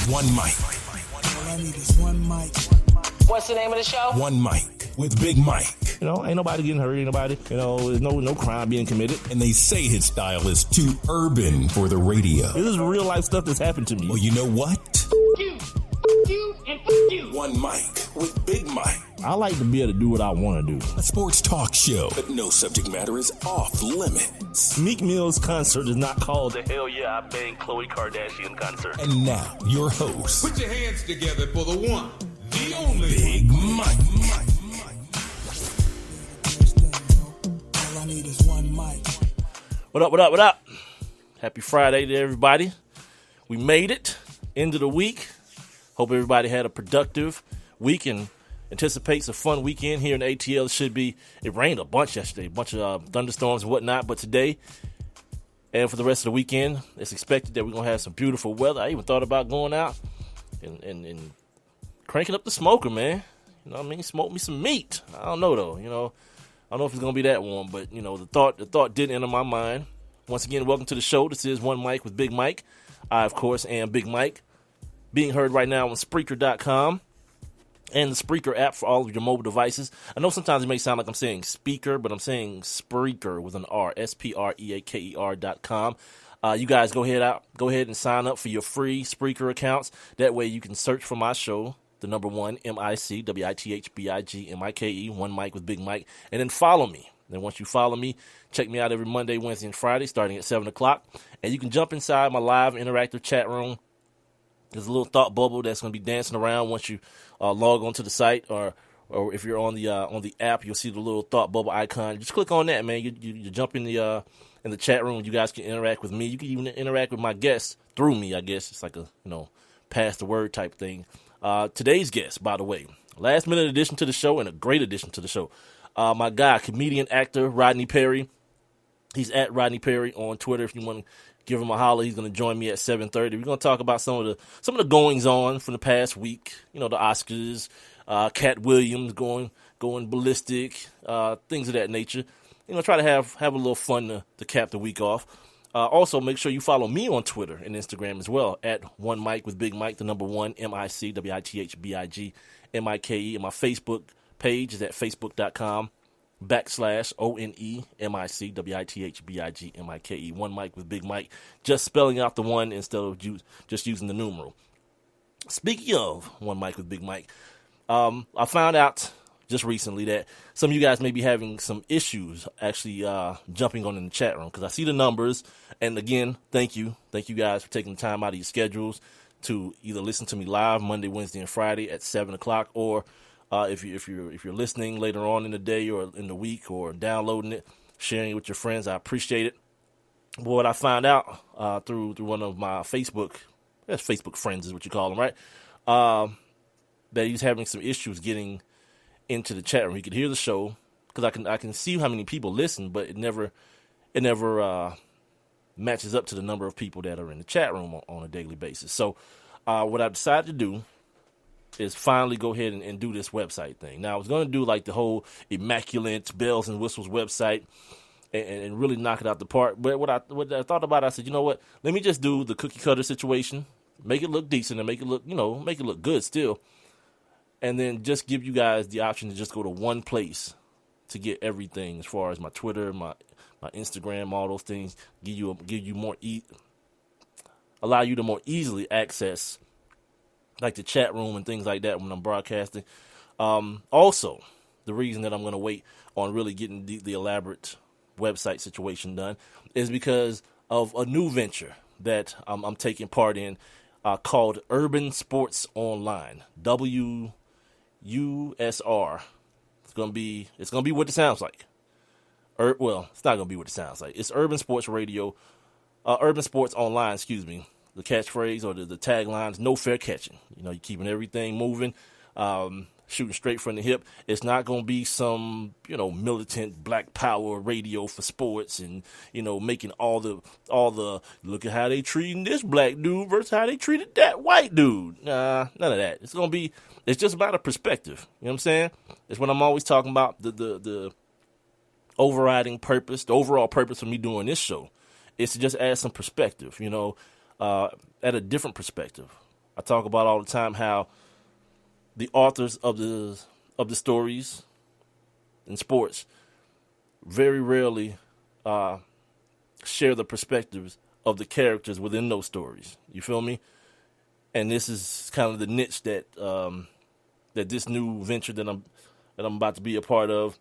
One mic. All I need is one mic. What's the name of the show? One mic with Big Mike. You know, ain't nobody getting hurt, ain't nobody, there's no crime being committed. And they say his style is too urban for the radio. This is real life stuff that's happened to me. Well, you know what? You, and you. One mic with Big Mike. I like to be able to do what I want to do. A sports talk show, but no subject matter is off limits. Meek Mill's concert is not called the Hell Yeah I Banged Khloe Kardashian concert. And now, your host. Put your hands together for the one, the only Big Mike. All I need is one mic. What up? Happy Friday to everybody. We made it. End of the week. Hope everybody had a productive week and anticipates a fun weekend here in the ATL. It rained a bunch yesterday, a bunch of thunderstorms and whatnot, but today and for the rest of the weekend, it's expected that we're going to have some beautiful weather. I even thought about going out and cranking up the smoker, man. You know what I mean? Smoke me some meat. I don't know, though. I don't know if it's going to be that warm, but, the thought did enter my mind. Once again, welcome to the show. This is One Mic with Big Mike. I, of course, am Big Mike. Being heard right now on Spreaker.com and the Spreaker app for all of your mobile devices. I know sometimes it may sound like I'm saying speaker, but I'm saying Spreaker with an R, Spreaker.com. You guys go ahead and sign up for your free Spreaker accounts. That way you can search for my show, the number one, M-I-C, W-I-T-H-B-I-G-M-I-K-E, One Mic with Big Mike, and then follow me. Then once you follow me, check me out every Monday, Wednesday, and Friday starting at 7 o'clock. And you can jump inside my live interactive chat room. There's a little thought bubble that's going to be dancing around once you log onto the site, or if you're on the app, you'll see the little thought bubble icon. Just click on that, man. You jump in the chat room. You guys can interact with me. You can even interact with my guests through me. I guess it's like a pass the word type thing. Today's guest, by the way, last minute addition to the show and a great addition to the show. My guy, comedian actor Rodney Perry. He's at Rodney Perry on Twitter. If you want to give him a holler, he's going to join me at 7:30. We're going to talk about some of the goings on from the past week. The Oscars, Cat Williams going ballistic, things of that nature. Try to have a little fun to cap the week off. Also, make sure you follow me on Twitter and Instagram as well at One Mic with Big Mike, the number one, M-I-C, W-I-T-H-B-I-G-M-I-K-E. And my Facebook page is at facebook.com/ONEMIC, W-I-T-H-B-I-G-M-I-K-E. One Mic with Big Mike, just spelling out the one instead of just using the numeral. Speaking of One Mic with Big Mike, I found out just recently that some of you guys may be having some issues actually jumping on in the chat room, because I see the numbers. And again, thank you guys for taking the time out of your schedules to either listen to me live Monday, Wednesday, and Friday at 7 o'clock, or if you're listening later on in the day or in the week, or downloading it, sharing it with your friends. I appreciate it. But what I found out through one of my Facebook friends is what you call them, right? That he's having some issues getting into the chat room. He could hear the show because I can see how many people listen, but it never matches up to the number of people that are in the chat room on a daily basis. So what I decided to do is finally go ahead and do this website thing. Now, I was going to do like the whole immaculate bells and whistles website and really knock it out the park. But what I thought about, I said, you know what? Let me just do the cookie cutter situation, make it look decent and make it look good still. And then just give you guys the option to just go to one place to get everything as far as my Twitter, my Instagram, all those things. Allow you to more easily access like the chat room and things like that when I'm broadcasting. Also, the reason that I'm going to wait on really getting the elaborate website situation done is because of a new venture that I'm taking part in called Urban Sports Online, WUSR. It's gonna be what it sounds like. Well, it's not gonna be what it sounds like. It's Urban Sports Radio, Urban Sports Online. Excuse me. The catchphrase or the tagline is no fair catching. You're keeping everything moving, shooting straight from the hip. It's not going to be some, militant black power radio for sports and, making all the look at how they treating this black dude versus how they treated that white dude. Nah, none of that. It's just about a perspective. You know what I'm saying? It's what I'm always talking about. The overriding purpose, the overall purpose of me doing this show is to just add some perspective, at a different perspective. I talk about all the time how the authors of the stories in sports very rarely share the perspectives of the characters within those stories. You feel me? And this is kind of the niche that that this new venture that I'm about to be a part of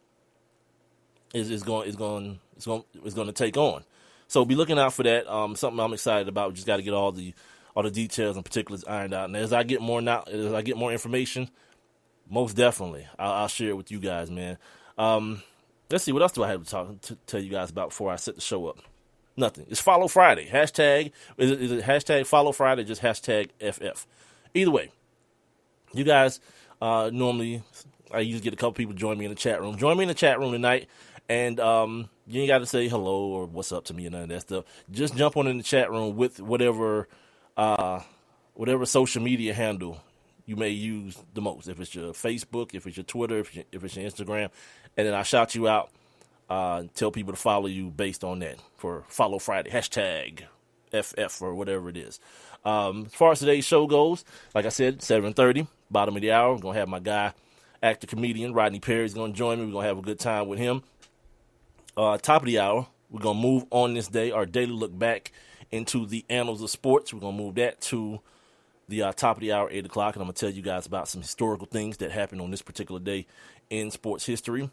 is going to take on. So be looking out for that. Something I'm excited about. We just got to get all the details and particulars ironed out. And as I get more information, most definitely I'll share it with you guys, man. Let's see, what else do I have to tell you guys about before I set the show up? Nothing. It's Follow Friday. Hashtag, is it hashtag Follow Friday, just hashtag FF. Either way, you guys, normally, I usually get a couple people join me in the chat room. Join me in the chat room tonight, and you ain't got to say hello or what's up to me and none of that stuff. Just jump on in the chat room with whatever social media handle you may use the most. If it's your Facebook, if it's your Twitter, if it's your Instagram, and then I shout you out. Tell people to follow you based on that for Follow Friday, hashtag FF or whatever it is. As far as today's show goes, like I said, 7:30, bottom of the hour, we're going to have my guy, actor, comedian, Rodney Perry is going to join me. We're going to have a good time with him. Top of the hour, we're going to move on this day, our daily look back into the annals of sports. We're going to move that to the top of the hour, 8 o'clock, and I'm going to tell you guys about some historical things that happened on this particular day in sports history.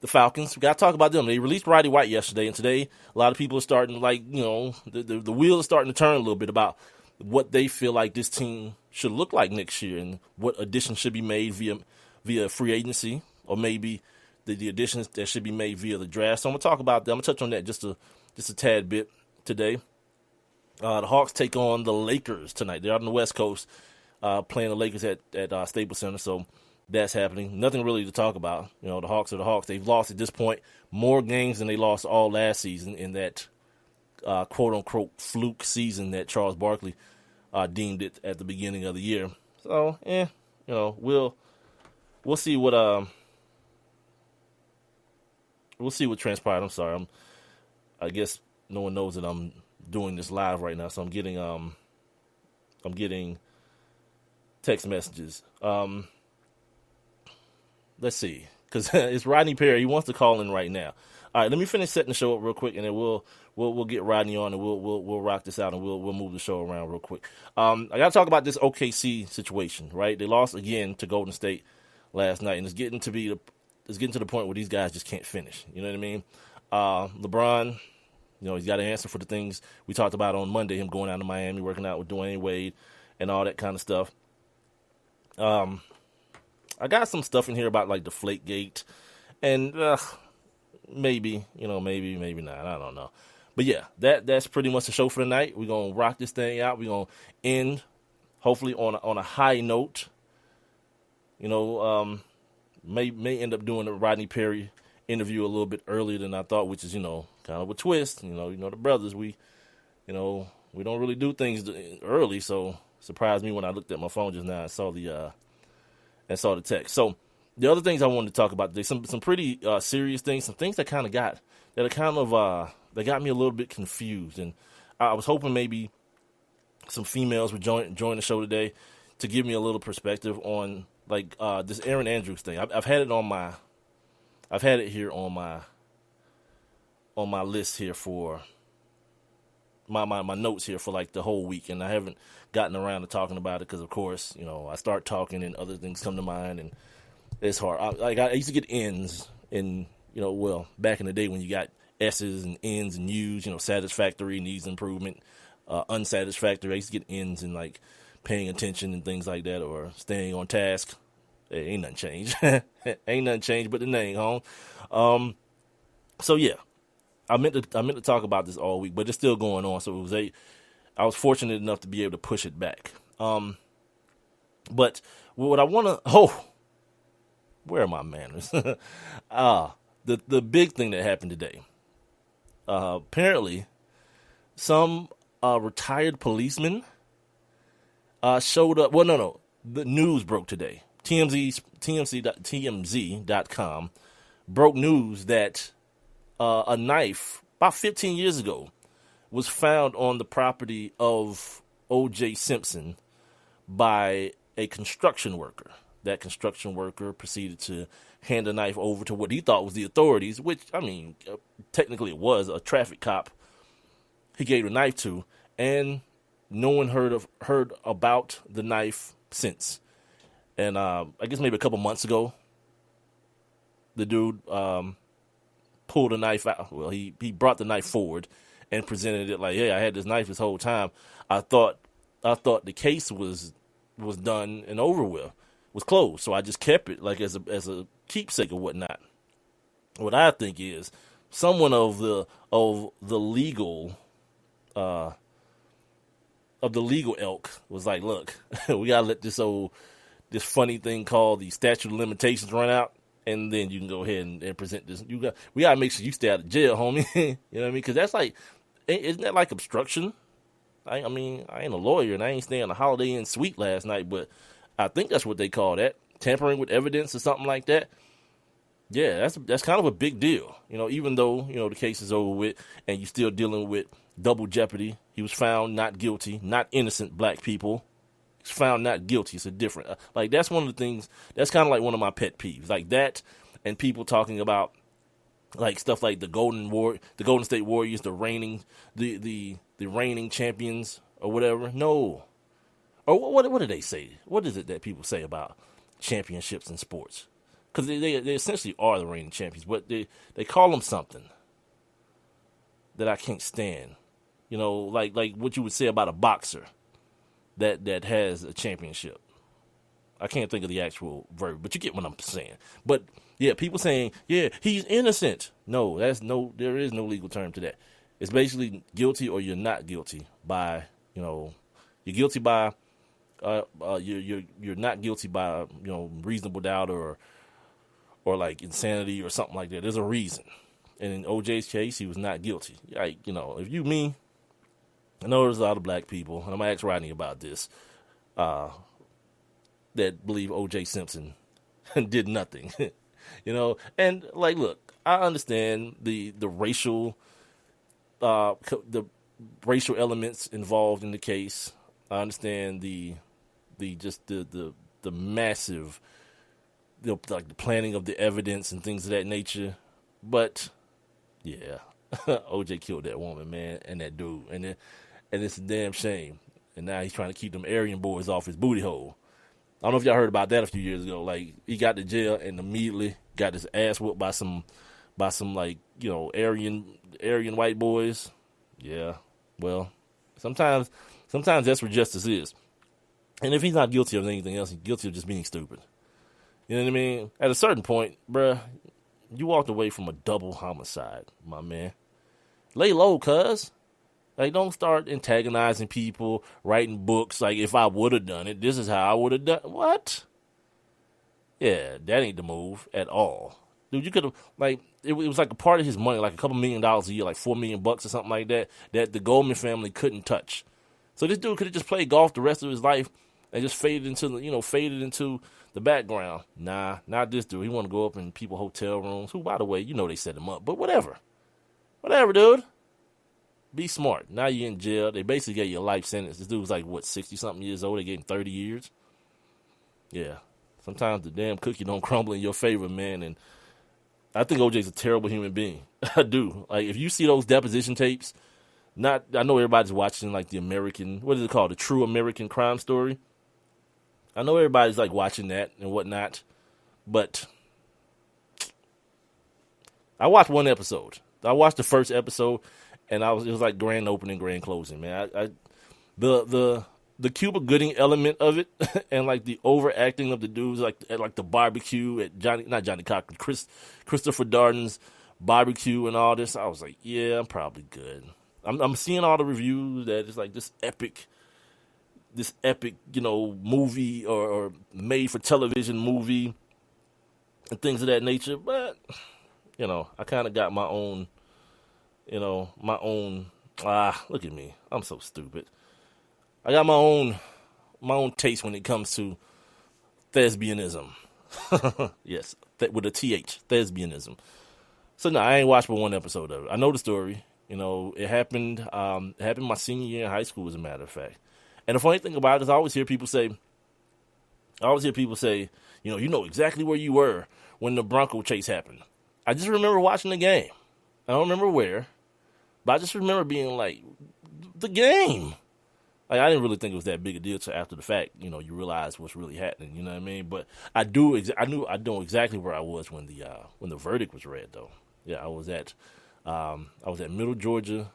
The Falcons, we got to talk about them. They released Roddy White yesterday, and today a lot of people are starting to, the wheels are starting to turn a little bit about what they feel like this team should look like next year and what additions should be made via free agency, or maybe the additions that should be made via the draft. So I'm going to talk about that. I'm going to touch on that just a tad bit today. The Hawks take on the Lakers tonight. They're out on the West Coast playing the Lakers at Staples Center, so that's happening. Nothing really to talk about. The Hawks are the Hawks. They've lost at this point more games than they lost all last season in that quote-unquote fluke season that Charles Barkley deemed it at the beginning of the year. So, we'll see what transpired. I'm sorry. I guess no one knows that I'm doing this live right now, so I'm getting text messages. Let's see, because it's Rodney Perry. He wants to call in right now. All right, let me finish setting the show up real quick, and then we'll get Rodney on, and we'll rock this out, and we'll move the show around real quick. I got to talk about this OKC situation, right? They lost again to Golden State last night, and it's getting to the point where these guys just can't finish. You know what I mean? LeBron, he's got to answer for the things we talked about on Monday. Him going out to Miami, working out with Dwayne Wade, and all that kind of stuff. I got some stuff in here about like Deflategate, and maybe not. I don't know. But yeah, that's pretty much the show for tonight. We're gonna rock this thing out. We're gonna end hopefully on a high note. May end up doing the Rodney Perry interview a little bit earlier than I thought, which is kind of a twist. The brothers, we don't really do things early, so surprised me when I looked at my phone just now and saw the text. So the other things I wanted to talk about today, some pretty serious things, some things that got me a little bit confused, and I was hoping maybe some females would join the show today to give me a little perspective on this Aaron Andrews thing. I've had it here on my list here for my notes here for like the whole week, and I haven't gotten around to talking about it because, of course, I start talking and other things come to mind, and it's hard. I used to get N's in, back in the day when you got S's and N's and U's, satisfactory, needs improvement, unsatisfactory. I used to get N's in like paying attention and things like that, or staying on task. Hey, ain't nothing changed. Ain't nothing changed but the name, home. So yeah. I meant to talk about this all week, but it's still going on. So I was fortunate enough to be able to push it back. But what I want to, where are my manners? The big thing that happened today. Apparently, some retired policeman showed up. Well, no, the news broke today. TMZ.com broke news that a knife about 15 years ago was found on the property of O.J. Simpson by a construction worker. That construction worker proceeded to hand the knife over to what he thought was the authorities, which, I mean, technically it was a traffic cop he gave the knife to, and no one heard about the knife since. And I guess maybe a couple months ago, the dude pulled a knife out. Well, he brought the knife forward and presented it like, "Hey, I had this knife this whole time. I thought the case was done and over with, was closed. So I just kept it like as a keepsake or whatnot." What I think is someone of the legal ilk was like, "Look, we gotta let this funny thing called the statute of limitations run out, and then you can go ahead and present this. We gotta make sure you stay out of jail, homie." You know what I mean? Because that's like, isn't that like obstruction? I mean, I ain't a lawyer and I ain't staying a Holiday Inn suite last night, but I think that's what they call that, tampering with evidence or something like that. Yeah, that's kind of a big deal. You know, even though, you know, the case is over with and you're still dealing with double jeopardy. He was found not guilty, not innocent, black people. He's found not guilty. It's a different, like, that's one of the things, that's kind of like one of my pet peeves, like that, and people talking about like stuff like the Golden State Warriors, the reigning champions or whatever. No. Or what do they say? What is it that people say about championships in sports? Because they essentially are the reigning champions, but they call them something that I can't stand. You know, like what you would say about a boxer that has a championship. I can't think of the actual verb, but you get what I'm saying. But yeah, people saying, yeah, he's innocent. No, there is no legal term to that. It's basically guilty or you're not guilty by, you know, you're guilty by, you're not guilty by, you know, reasonable doubt or like insanity or something like that. There's a reason. And in OJ's case, he was not guilty. Like, you know, if you, me, I know there's a lot of black people, and I'm going to ask Rodney about this, that believe O.J. Simpson did nothing, you know. And like, look, I understand the racial elements involved in the case. I understand the massive, like the planning of the evidence and things of that nature. But yeah, O.J. killed that woman, man, and that dude, and it's a damn shame. And now he's trying to keep them Aryan boys off his booty hole. I don't know if y'all heard about that a few years ago. Like, he got to jail and immediately got his ass whooped by some like, you know, Aryan white boys. Yeah. Well, sometimes that's where justice is. And if he's not guilty of anything else, he's guilty of just being stupid. You know what I mean? At a certain point, bruh, you walked away from a double homicide, my man. Lay low, cuz. Like, don't start antagonizing people, writing books like, if I would have done it, this is how I would have done it. What? Yeah, that ain't the move at all. Dude, you could have, like, it was like a part of his money, like a couple $1 million a year, like $4 million or something like that, that the Goldman family couldn't touch. So this dude could have just played golf the rest of his life and just faded into the background. Nah, not this dude. He want to go up in people's hotel rooms, who, by the way, you know they set him up, but whatever. Whatever, dude. Be smart. Now you're in jail. They basically gave you a life sentence. This dude was like, what, 60-something years old? They gave him 30 years? Yeah. Sometimes the damn cookie don't crumble in your favor, man. And I think OJ's a terrible human being. I do. Like, if you see those deposition tapes, I know everybody's watching, like, the American, what is it called? The True American Crime Story. I know everybody's, like, watching that and whatnot. But I watched one episode. I watched the first episode. And it was like grand opening, grand closing, man. The Cuba Gooding element of it, and like the overacting of the dudes, like at the barbecue at Christopher Darden's barbecue and all this. I was like, yeah, I'm probably good. I'm seeing all the reviews that it's like this epic, you know, movie or made for television movie and things of that nature. But you know, I kind of got my own. You know, look at me. I'm so stupid. I got my own taste when it comes to thespianism. Yes, with a TH, thespianism. So no, I ain't watched but one episode of it. I know the story. You know, it happened my senior year in high school, as a matter of fact. And the funny thing about it is I always hear people say, you know exactly where you were when the Bronco chase happened. I just remember watching the game. I don't remember where, but I just remember being like, the game. Like, I didn't really think it was that big a deal until after the fact. You know, you realize what's really happening. You know what I mean? But I know exactly where I was when the verdict was read, though. Yeah, I was at Middle Georgia.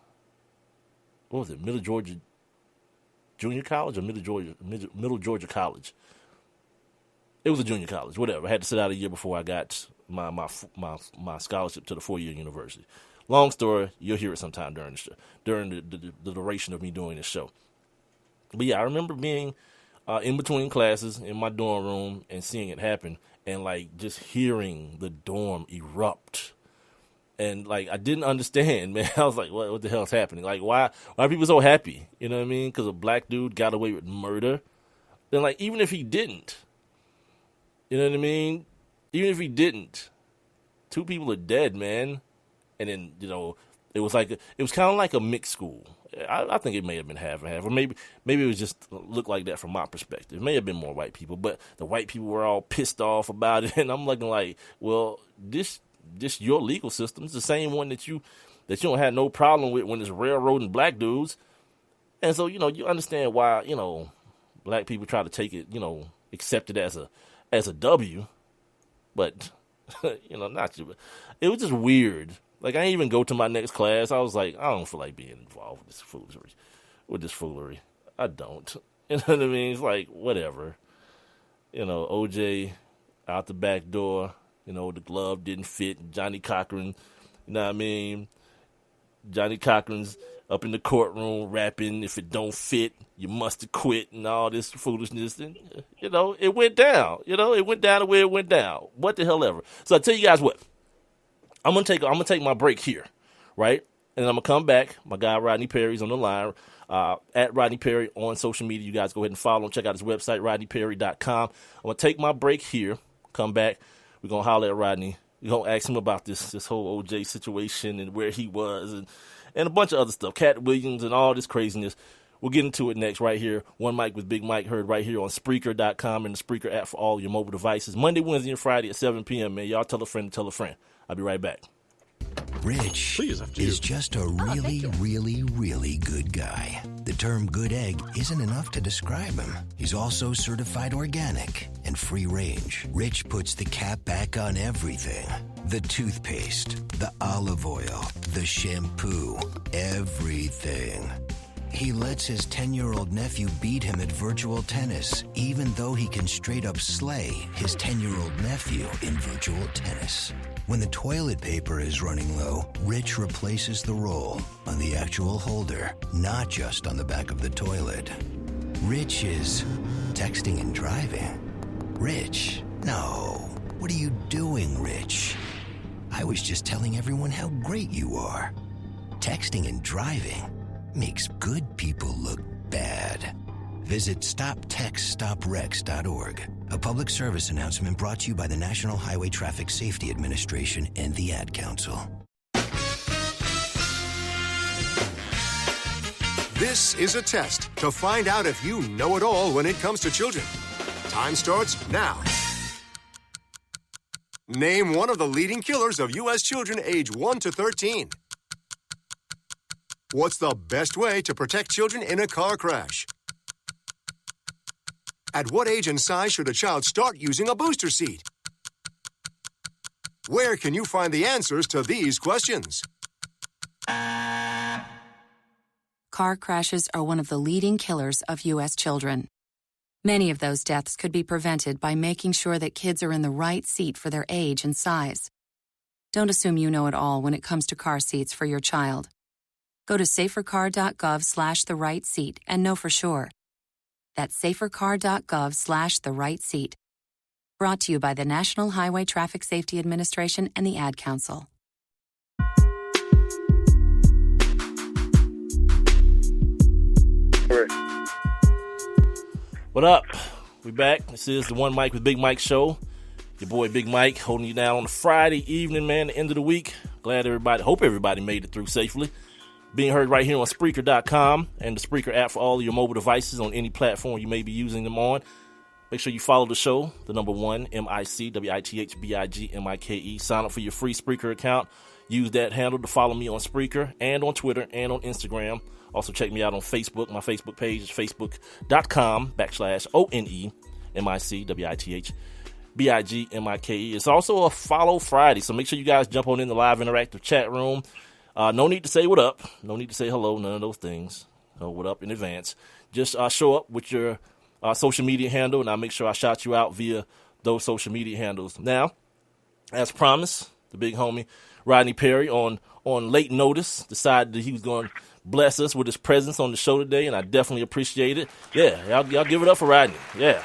What was it? Middle Georgia Junior College or Middle Georgia College? It was a junior college, whatever. I had to sit out a year before I got my scholarship to the 4-year university. Long story, you'll hear it sometime during the show, during the duration of me doing this show. But yeah, I remember being in between classes in my dorm room and seeing it happen, and like just hearing the dorm erupt. And like I didn't understand, man. I was like, what the hell's happening? Like, why are people so happy? You know what I mean? Because a black dude got away with murder. Then like, even if he didn't, you know what I mean? Even if he didn't, 2 people are dead, man. And then, you know, it was kind of like a mixed school. I think it may have been half and half, or maybe it was just looked like that from my perspective. It may have been more white people, but the white people were all pissed off about it, and I'm looking like, well, this your legal system is the same one that you don't have no problem with when it's railroading black dudes, and so you know you understand why black people try to take it accept it as a W, but not you. But it was just weird. Like, I didn't even go to my next class. I was like, I don't feel like being involved with this foolery. I don't. You know what I mean? It's like, whatever. OJ out the back door. The glove didn't fit. Johnny Cochran, you know what I mean? Johnny Cochran's up in the courtroom rapping, if it don't fit, you must have quit, and all this foolishness. And, it went down. It went down the way it went down. What the hell ever. So I tell you guys what. I'm gonna take my break here, right? And I'm gonna come back. My guy Rodney Perry's on the line. At Rodney Perry on social media. You guys go ahead and follow him. Check out his website, rodneyperry.com. I'm gonna take my break here. Come back. We're gonna holler at Rodney. We're gonna ask him about this whole OJ situation and where he was and a bunch of other stuff. Cat Williams and all this craziness. We'll get into it next right here. One Mic with Big Mike, heard right here on Spreaker.com and the Spreaker app for all your mobile devices. Monday, Wednesday, and Friday at 7 p.m., man. Y'all tell a friend to tell a friend. I'll be right back. Rich is just a really, really, really good guy. The term good egg isn't enough to describe him. He's also certified organic and free range. Rich puts the cap back on everything. The toothpaste, the olive oil, the shampoo, everything. He lets his 10-year-old nephew beat him at virtual tennis, even though he can straight up slay his 10-year-old nephew in virtual tennis. When the toilet paper is running low, Rich replaces the roll on the actual holder, not just on the back of the toilet. Rich is texting and driving. Rich, no. What are you doing, Rich? I was just telling everyone how great you are. Texting and driving makes good people look bad. Visit StopTextStopWrecks.org. A public service announcement brought to you by the National Highway Traffic Safety Administration and the Ad Council. This is a test to find out if you know it all when it comes to children. Time starts now. Name one of the leading killers of U.S. children age 1 to 13. What's the best way to protect children in a car crash? At what age and size should a child start using a booster seat? Where can you find the answers to these questions? Car crashes are one of the leading killers of U.S. children. Many of those deaths could be prevented by making sure that kids are in the right seat for their age and size. Don't assume you know it all when it comes to car seats for your child. Go to safercar.gov/the-right-seat and know for sure. That's safercar.gov/the-right-seat. Brought to you by the National Highway Traffic Safety Administration and the Ad Council. What up? We back. This is the One Mic with Big Mike show. Your boy Big Mike holding you down on a Friday evening, man, the end of the week. Hope everybody made it through safely. being heard right here on Spreaker.com and the Spreaker app for all of your mobile devices on any platform you may be using them on. Make sure you follow the show, the number 1, MICWITHBIGMIKE. Sign up for your free Spreaker account. Use that handle to follow me on Spreaker and on Twitter and on Instagram. Also check me out on Facebook. My Facebook page is facebook.com/ONEMICWITHBIGMIKE. It's also a Follow Friday, so make sure you guys jump on in the live interactive chat room. No need to say what up. No need to say hello. None of those things. No what up in advance. Just show up with your social media handle, and I'll make sure I shout you out via those social media handles. Now, as promised, the big homie Rodney Perry on late notice decided that he was going to bless us with his presence on the show today, and I definitely appreciate it. Yeah, y'all give it up for Rodney. Yeah.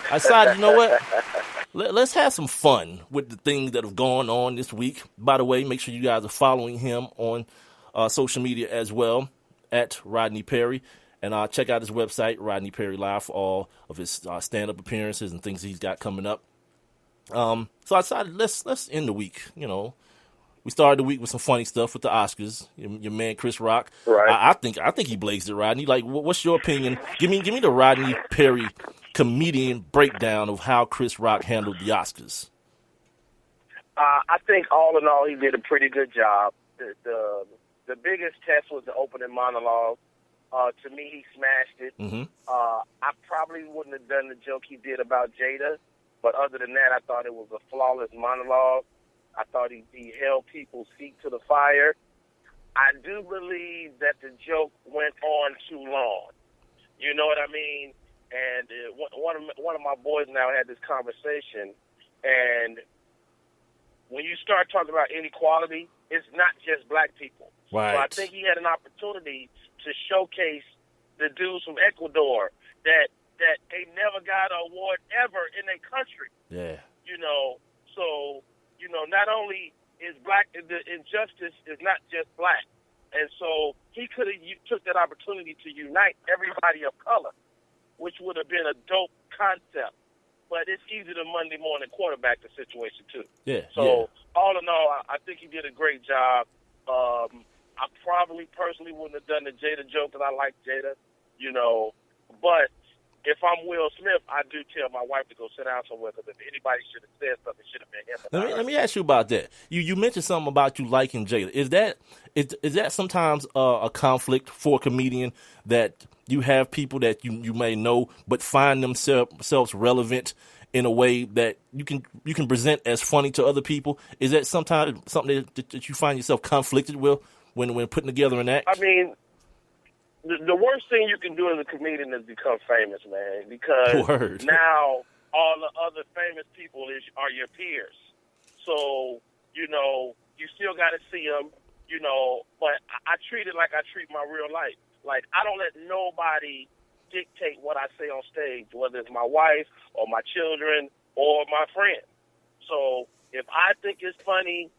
I decided, you know what? Let's have some fun with the things that have gone on this week. By the way, make sure you guys are following him on social media as well, at Rodney Perry. And check out his website, Rodney Perry Live, for all of his stand-up appearances and things he's got coming up. So I decided let's end the week. You know, we started the week with some funny stuff with the Oscars. Your man Chris Rock. Right. I think he blazed it, Rodney. Like, what's your opinion? Give me the Rodney Perry comedian breakdown of how Chris Rock handled the Oscars. I think all in all, he did a pretty good job. The biggest test was the opening monologue. To me, he smashed it. Mm-hmm. I probably wouldn't have done the joke he did about Jada, but other than that, I thought it was a flawless monologue. I thought he held people's feet to the fire. I do believe that the joke went on too long. You know what I mean? And one of my boys now had this conversation, and when you start talking about inequality, it's not just black people. Right. So I think he had an opportunity to showcase the dudes from Ecuador that they never got an award ever in their country. Yeah. You know, so, you know, not only is the injustice is not just black. And so he could have took that opportunity to unite everybody of color, which would have been a dope concept. But it's easy to Monday morning quarterback the situation, too. Yeah. So, all in all, I think he did a great job. I probably personally wouldn't have done the Jada joke because I like Jada, you know. But if I'm Will Smith, I do tell my wife to go sit down somewhere because if anybody should have said something, it should have been him. Let me ask you about that. You mentioned something about you liking Jada. Is that sometimes a conflict for a comedian that you have people that you may know but find themselves relevant in a way that you can present as funny to other people? Is that sometimes something that you find yourself conflicted with when putting together an act? I mean, the worst thing you can do as a comedian is become famous, man, because now all the other famous people are your peers. So, you know, you still got to see them, you know, but I treat it like I treat my real life. Like, I don't let nobody dictate what I say on stage, whether it's my wife or my children or my friends. So if I think it's funny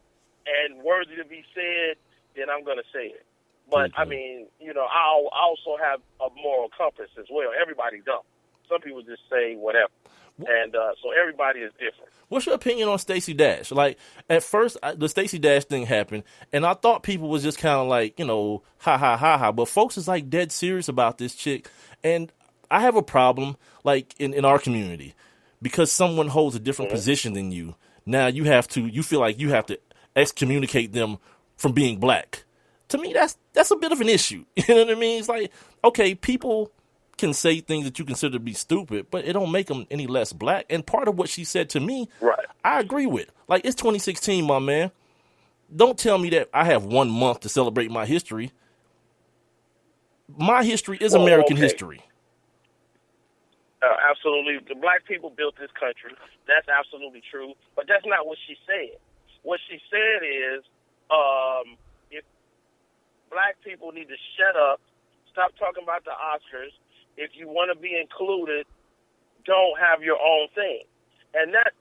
and worthy to be said, then I'm going to say it. But, I mean, you know, I also have a moral compass as well. Everybody does. Some people just say whatever. And so everybody is different. What's your opinion on Stacey Dash? Like, at first, the Stacey Dash thing happened, and I thought people was just kind of like, you know, ha, ha, ha, ha. But folks is, like, dead serious about this chick. And I have a problem, like, in our community. Because someone holds a different position than you, now you feel like you have to excommunicate them from being black. To me, that's a bit of an issue. You know what I mean? It's like, okay, people can say things that you consider to be stupid, but it don't make them any less black. And part of what she said to me, right, I agree with. Like, it's 2016, my man. Don't tell me that I have 1 month to celebrate my history. My history is American history. Absolutely. The black people built this country. That's absolutely true. But that's not what she said. What she said is, if black people need to shut up, stop talking about the Oscars. If you want to be included, don't have your own thing. And that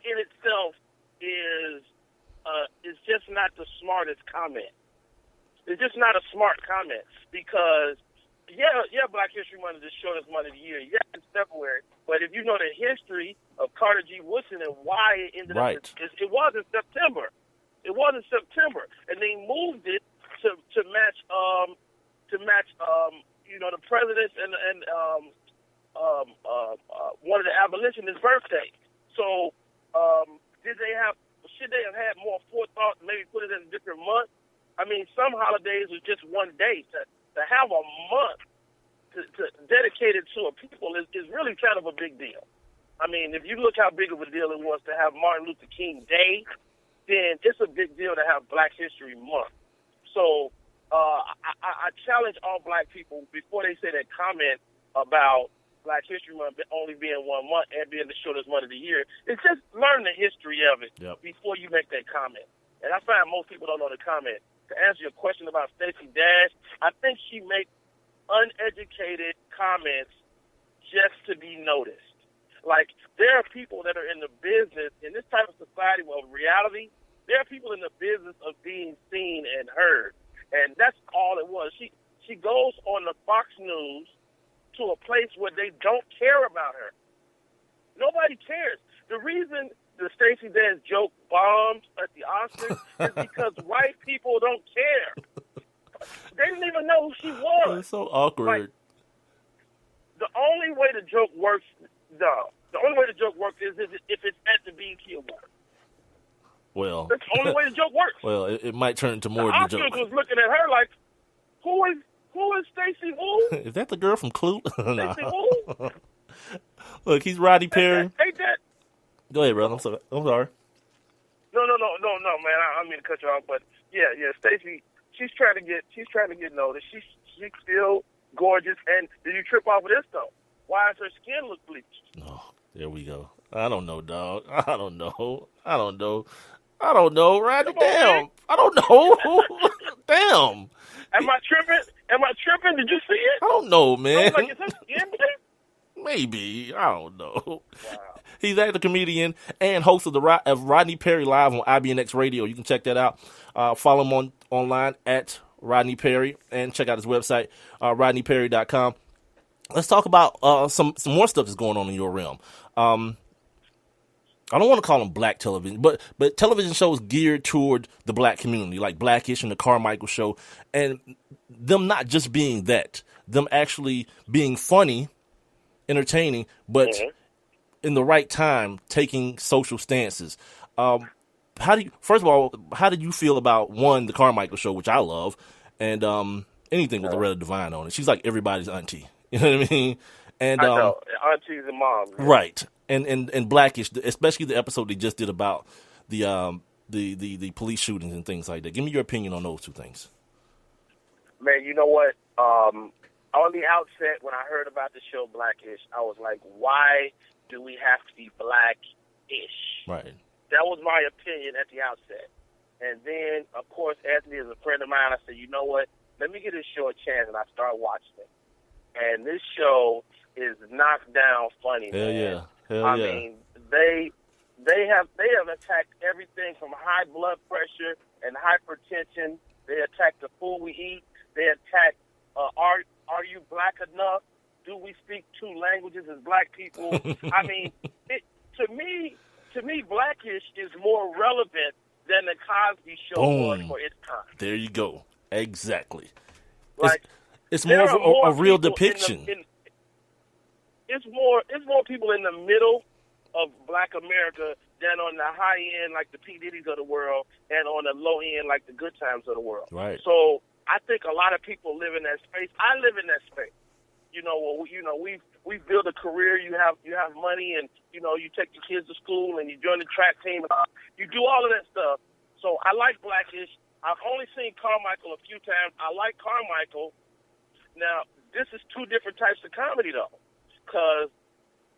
in itself is just not the smartest comment. It's just not a smart comment because, yeah, Black History Month is the shortest month of the year. Yeah, it's February. But if you know the history of Carter G. Woodson and why it ended up, it was in September. It was in September. And they moved it match the president's and one of the abolitionists' birthday. So should they have had more forethought, maybe put it in a different month? I mean, some holidays are just one day. To have a month to dedicate it to a people is really kind of a big deal. I mean, if you look how big of a deal it was to have Martin Luther King Day, then it's a big deal to have Black History Month. So I challenge all black people before they say that comment about Black History Month only being 1 month and being the shortest month of the year. It's just learn the history of it before you make that comment. And I find most people don't know the comment. To answer your question about Stacey Dash, I think she makes uneducated comments just to be noticed. Like, there are people that are in the business, in this type of society of reality, there are people in the business of being seen and heard. And that's all it was. She goes on the Fox News to a place where they don't care about her. Nobody cares. The reason the Stacey Dash joke bombed at the Oscars is because white people don't care. They didn't even know who she was. It's so awkward. Like, the only way the joke works is if it's at the BET Awards. Well, that's the only way the joke works. Well, it might turn into more than a joke. The Oscars was looking at her like, who is Stacey who? Is that the girl from Clue? Stacey who? Look, he's Rodney Perry. Ain't that? Go ahead, brother. I'm sorry. No, man. I don't mean to cut you off, but yeah, Stacey, she's trying to get noticed. She's still gorgeous. And did you trip off of this though? Why does her skin look bleached? Oh, there we go. I don't know, dog. I don't know, Rodney. Damn. I don't know. Damn. Am I tripping? Did you see it? I don't know, man. Like, is her skin bleached? Maybe. I don't know. Wow. He's actor, comedian, and host of Rodney Perry Live on IBNX Radio. You can check that out. Follow him online at Rodney Perry, and check out his website, rodneyperry.com. Let's talk about some more stuff that's going on in your realm. I don't want to call them black television, but television shows geared toward the black community, like Blackish and the Carmichael Show, and them not just being that, them actually being funny, entertaining, but in the right time, taking social stances. First of all, how did you feel about, one, the Carmichael Show, which I love, and anything with Loretta Devine on it? She's like everybody's auntie. You know what I mean? And I know, aunties and moms. Right. And Blackish, especially the episode they just did about the police shootings and things like that. Give me your opinion on those two things. Man, you know what? On the outset, when I heard about the show Blackish, I was like, why do we have to be black-ish? Right. That was my opinion at the outset. And then, of course, Anthony is a friend of mine. I said, you know what? Let me give this show a chance, and I started watching it. And this show is knocked down funny. Hell man. Yeah. I mean, they have attacked everything from high blood pressure and hypertension. They attacked the food we eat. They attacked are you black enough? Do we speak two languages as black people? I mean, to me, Blackish is more relevant than the Cosby Show was for its time. There you go. Exactly. Like, it's more of a real depiction. It's more people in the middle of Black America than on the high end, like the P. Diddy's of the world, and on the low end, like the Good Times of the world. Right. So I think a lot of people live in that space. I live in that space. We build a career. You have money, and you take your kids to school, and you join the track team. You do all of that stuff. So I like Blackish. I've only seen Carmichael a few times. I like Carmichael. Now, this is two different types of comedy, though, because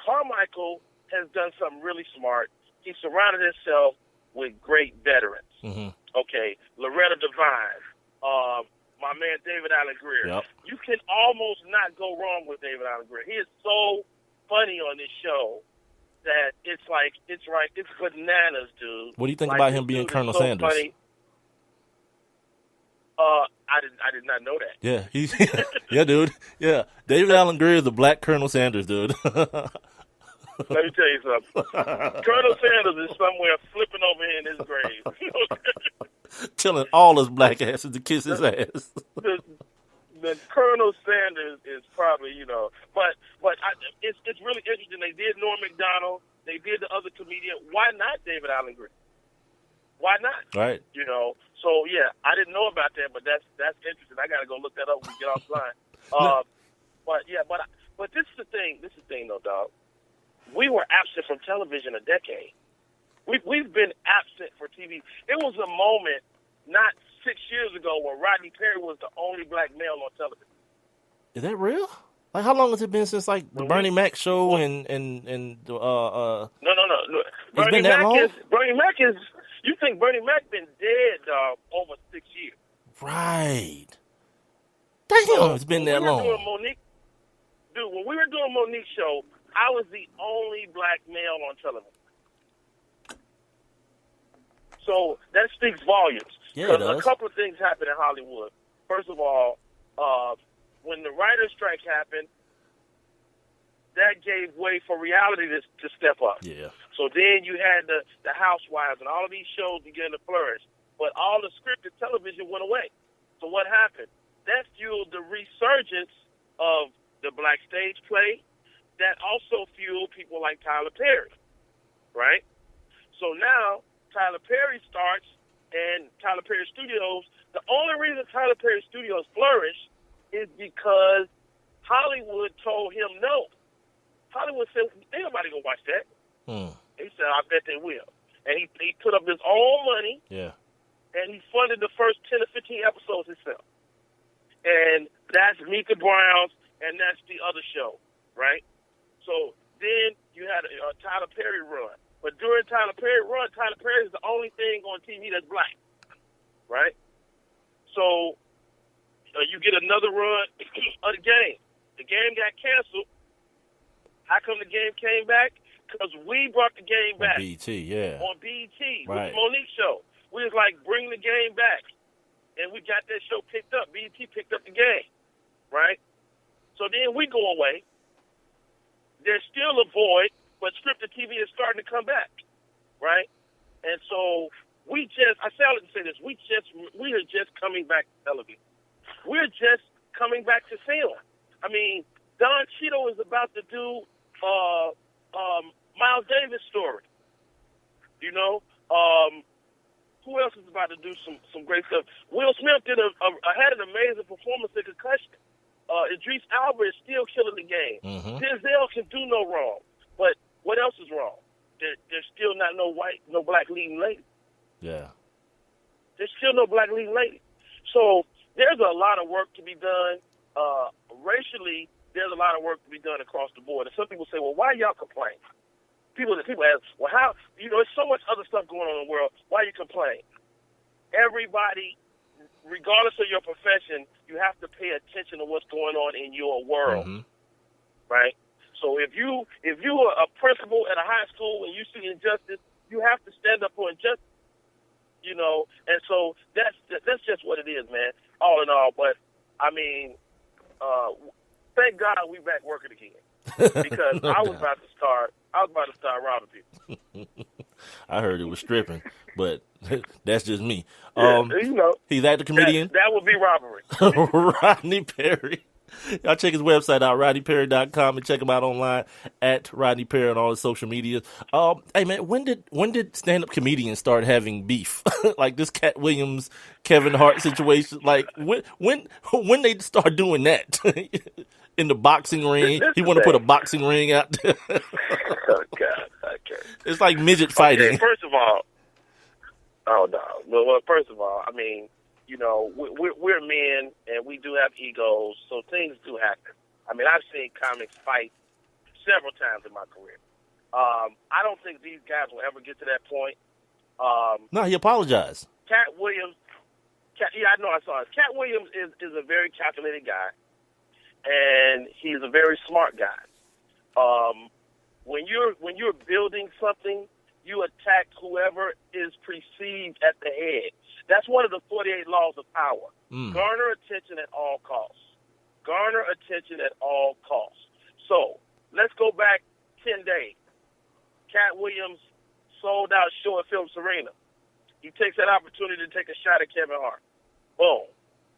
Carmichael has done something really smart. He surrounded himself with great veterans. Mm-hmm. Okay, Loretta Devine, my man David Allen Greer. Yep. You can almost not go wrong with David Allen Greer. He is so funny on this show that it's bananas, dude. What do you think about him being Colonel Sanders? Funny. I did not know that. Yeah, yeah, dude. Yeah, David Allen Greer is the black Colonel Sanders, dude. Let me tell you something. Colonel Sanders is somewhere flipping over in his grave. Telling all us black asses to kiss his ass. The Colonel Sanders is probably, it's really interesting. They did Norm Macdonald. They did the other comedian. Why not David Allen Greene? Why not? Right. So yeah, I didn't know about that, but that's interesting. I got to go look that up when we get offline. But this is the thing. This is the thing, though, dog. We were absent from television a decade. We've been absent for TV. It was a moment not 6 years ago where Rodney Perry was the only black male on television. Is that real? Like, how long has it been since like the Bernie Mac show and No. It's been that long? Bernie Mac is. You think Bernie Mac been dead over 6 years? Right. Damn, it's been that long. When we were doing Monique's show, I was the only black male on television. So that speaks volumes. Yeah, it does. A couple of things happened in Hollywood. First of all, when the writer's strike happened, that gave way for reality to step up. Yeah. So then you had the Housewives and all of these shows began to flourish. But all the scripted television went away. So what happened? That fueled the resurgence of the black stage play. That also fueled people like Tyler Perry, right? So now Tyler Perry starts, and Tyler Perry Studios, the only reason Tyler Perry Studios flourished is because Hollywood told him no. Hollywood said, ain't nobody gonna watch that. He said, I bet they will. And he put up his own money. Yeah. And he funded the first 10 or 15 episodes himself. And that's Meet the Browns, and that's the other show, right? So then you had a Tyler Perry run. But during Tyler Perry run, Tyler Perry is the only thing on TV that's black, right? So you get another run of the game. The game got canceled. How come the game came back? Because we brought the game back. On BET, yeah. On BET, right. With the Monique show. We was like, bring the game back. And we got that show picked up. BET picked up the game, right? So then we go away. There's still a void, but scripted TV is starting to come back, right? And so I sounded to say this, we are just coming back to television. We're just coming back to film. I mean, Don Cheadle is about to do Miles Davis' story. Who else is about to do some great stuff? Will Smith had an amazing performance in Concussion. Idris Elba is still killing the game. Mm-hmm. Denzel can do no wrong. But what else is wrong? There's still not no black leading lady. Yeah. There's still no black leading lady. So there's a lot of work to be done. Racially, there's a lot of work to be done across the board. And some people say, well, why y'all complain? People ask, well, how? There's so much other stuff going on in the world. Why you complain? Everybody, regardless of your profession, you have to pay attention to what's going on in your world, right? So if you are a principal at a high school and you see injustice, you have to stand up for injustice, And so that's just what it is, man. All in all, but I mean, thank God we back working again because I was about to start robbing people. I heard it was stripping, but that's just me. He's at the comedian. That would be robbery. Rodney Perry. Y'all check his website out, rodneyperry.com, and check him out online at Rodney Perry on all his social media. Hey man, when did stand-up comedians start having beef? Like this Cat Williams, Kevin Hart situation? Like when they start doing that? In the boxing ring. He want to put a boxing ring out there. Oh, God. Okay. It's like midget fighting. Okay, first of all, well, first of all, I mean, we're men and we do have egos, so things do happen. I mean, I've seen comics fight several times in my career. I don't think these guys will ever get to that point. No, he apologized. Cat Williams, I know I saw it. Cat Williams is a very calculated guy. And he's a very smart guy. When you're building something, you attack whoever is perceived at the head. That's one of the 48 laws of power. Garner attention at all costs. Garner attention at all costs. So let's go back 10 days. Cat Williams sold out show at Phillips Arena. He takes that opportunity to take a shot at Kevin Hart. Boom.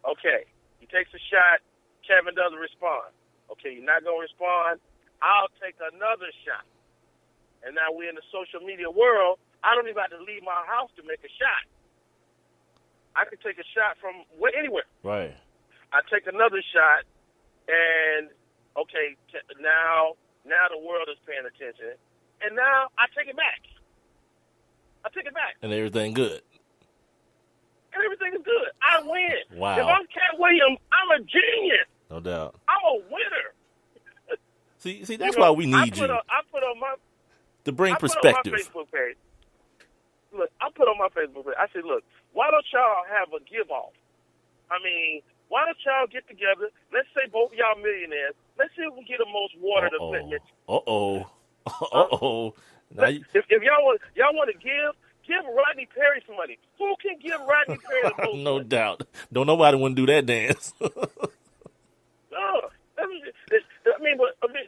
Okay. He takes a shot. Kevin doesn't respond. Okay, you're not going to respond. I'll take another shot. And now we're in the social media world. I don't even have to leave my house to make a shot. I could take a shot from anywhere. Right. I take another shot, and, okay, now the world is paying attention. And now I take it back. And everything good. And everything is good. I win. Wow. If I'm Cat Williams, I'm a genius. No doubt. I'm a winner. See, that's why we need you. I put on my to bring perspective. I put on my Facebook page. Look, I put on my Facebook page. I said, look, why don't y'all have a give off? I mean, why don't y'all get together? Let's say both of y'all millionaires. Let's see if we can get the most water to Flint. Now if y'all want to give Rodney Perry some money. Who can give Rodney Perry the most No money? doubt. Don't nobody want to do that dance. No.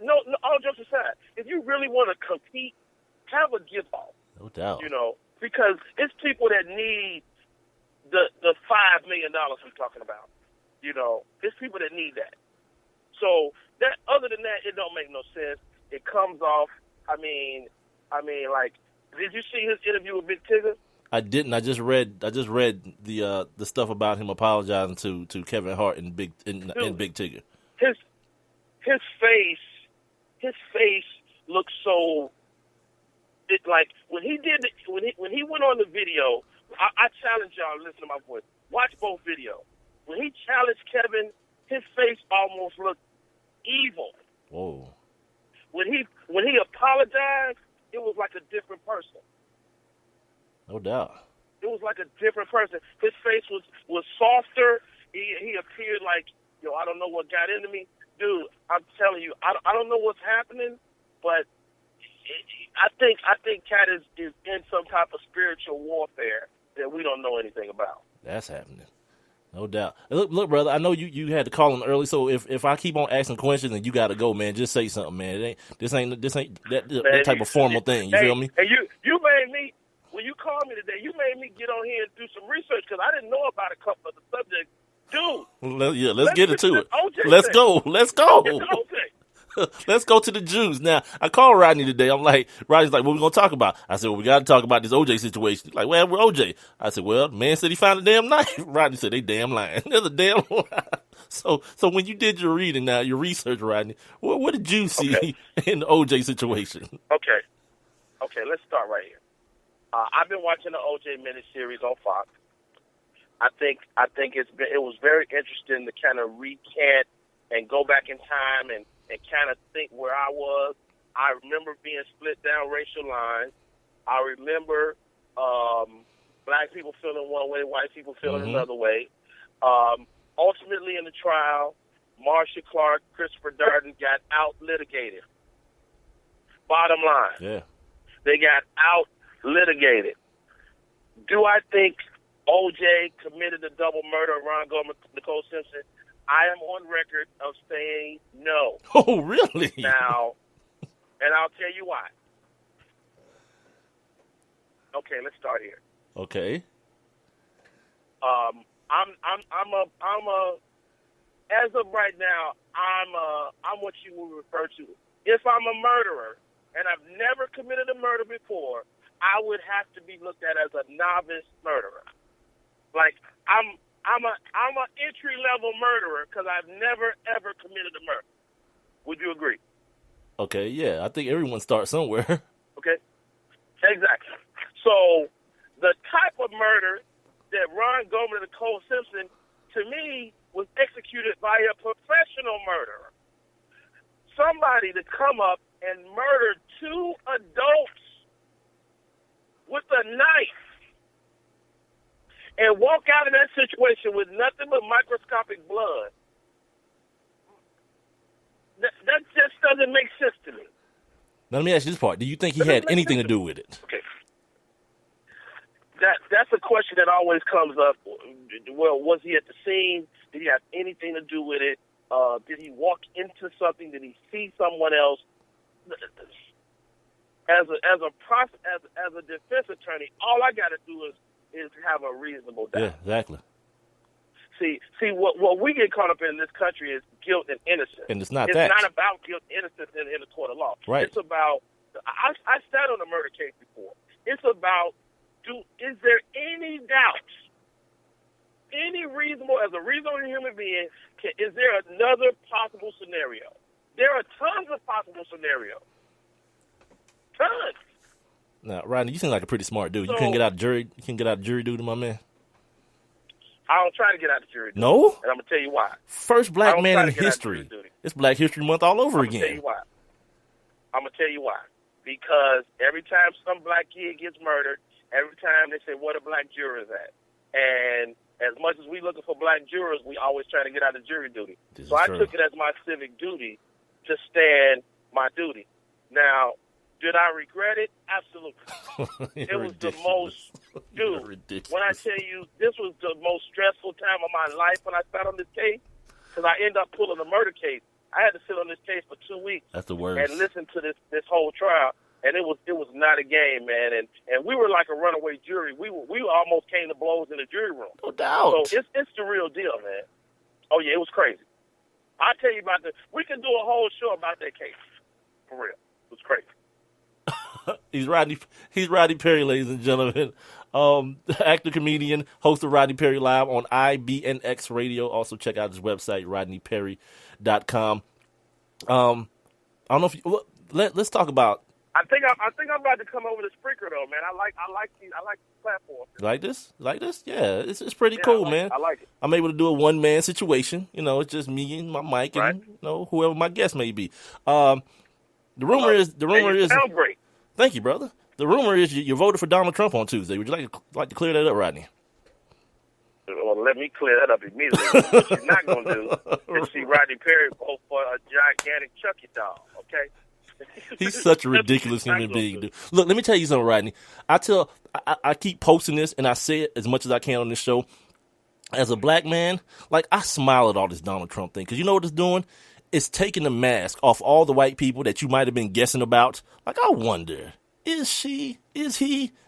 No, all jokes aside, if you really want to compete, have a give off. No doubt. Because it's people that need the $5 million we're talking about. It's people that need that. So that, other than that, it don't make no sense. It comes off. I mean, like, did you see his interview with Big Tigger? I didn't. I just read the stuff about him apologizing to Kevin Hart and Big Tigger. His face looks so. It like when he went on the video. I challenge y'all to listen to my voice. Watch both videos. When he challenged Kevin, his face almost looked evil. Whoa. When he apologized, it was like a different person. No doubt. It was like a different person. His face was softer. He appeared like, I don't know what got into me. Dude, I'm telling you, I don't know what's happening, but I think Cat is in some type of spiritual warfare that we don't know anything about. That's happening. No doubt. Look, brother, I know you had to call him early, so if I keep on asking questions and you got to go, man, just say something, man. This ain't that type of formal thing. You feel me? And you made me, when you called me today, you made me get on here and do some research because I didn't know about a couple of the subjects. Dude. Let's get into it. OJ Let's thing. go. Let's go. OJ. Let's go to the Jews. Now, I called Rodney today. I'm like, Rodney's like, what we going to talk about? I said, well, we got to talk about this OJ situation. He's like, well, we're OJ. I said, well, the man said he found a damn knife. Rodney said, they damn lying. There's a damn lie. So when you did your reading now, your research, Rodney, what did you see in the OJ situation? Okay, let's start right here. I've been watching the OJ miniseries on Fox. I think it was very interesting to kind of recant and go back in time and kind of think where I was. I remember being split down racial lines. I remember black people feeling one way, white people feeling another way. Ultimately in the trial, Marcia Clark, Christopher Darden got out-litigated. Bottom line. Yeah. They got out-litigated. Do I think OJ committed the double murder of Ron Goldman, Nicole Simpson? I am on record of saying no. Oh, really? Now, and I'll tell you why. Okay, let's start here. Okay. As of right now, I'm what you would refer to. If I'm a murderer and I've never committed a murder before, I would have to be looked at as a novice murderer. Like I'm an entry-level murderer because I've never, ever committed a murder. Would you agree? Okay, yeah. I think everyone starts somewhere. Okay? Exactly. So the type of murder that Ron Goldman and Nicole Simpson, to me, was executed by a professional murderer. Somebody to come up and murder two adults with a knife and walk out of that situation with nothing but microscopic blood. That just doesn't make sense to me. Now, let me ask you this part. Do you think he had anything to do with it? Okay. That's a question that always comes up. Well, was he at the scene? Did he have anything to do with it? Did he walk into something? Did he see someone else? As a defense attorney, all I got to do is is have a reasonable doubt. Yeah, exactly. See, what we get caught up in this country is guilt and innocence. And it's not It's that. not about guilt and innocence in the court of law. Right. It's about, I sat on a murder case before. It's about, is there any doubt, any reasonable, as a reasonable human being, is there another possible scenario? There are tons of possible scenarios. Tons. Now, Rodney, you seem like a pretty smart dude. You So- can get out of jury. You can get out of jury duty, my man. I don't try to get out of jury duty. No? And I'm going to tell you why. First black I don't man try in to get out of history. jury duty. It's Black History Month all over I'm going to tell again. you why. I'm going to tell you why. Because every time some black kid gets murdered, every time they say, where the black jurors at? And as much as we looking for black jurors, we always try to get out of jury duty. This So is I true. took it as my civic duty to stand my duty. Now, did I regret it? Absolutely. It was the most, dude, when I tell you, this was the most stressful time of my life when I sat on this case, because I ended up pulling a murder case. I had to sit on this case for 2 weeks. That's the worst. And listen to this whole trial, and it was not a game, man. And we were like a runaway jury. We almost came to blows in the jury room. No doubt. So it's the real deal, man. Oh yeah, it was crazy. I'll tell you about we can do a whole show about that case. For real. It was crazy. He's Rodney Perry, ladies and gentlemen. Actor, comedian, host of Rodney Perry Live on IBNX Radio. Also check out his website, rodneyperry.com. I don't know if you, let's talk about. I think I'm about to come over to Spreaker though, man. I like the platform. Like this? Yeah, it's pretty cool, man. I like it. I'm able to do a one-man situation. You know, it's just me and my mic and whoever my guest may be. The rumor is sound great. Thank you, brother. The rumor is you voted for Donald Trump on Tuesday. Would you like to clear that up, Rodney? Well, let me clear that up immediately. What you're not going to do is see Rodney Perry vote for a gigantic Chucky doll, okay? He's such a ridiculous human being, dude. Look, let me tell you something, Rodney. I keep posting this, and I say it as much as I can on this show. As a black man, I smile at all this Donald Trump thing, because you know what it's doing? It's taking the mask off all the white people that you might have been guessing about. I wonder, is he?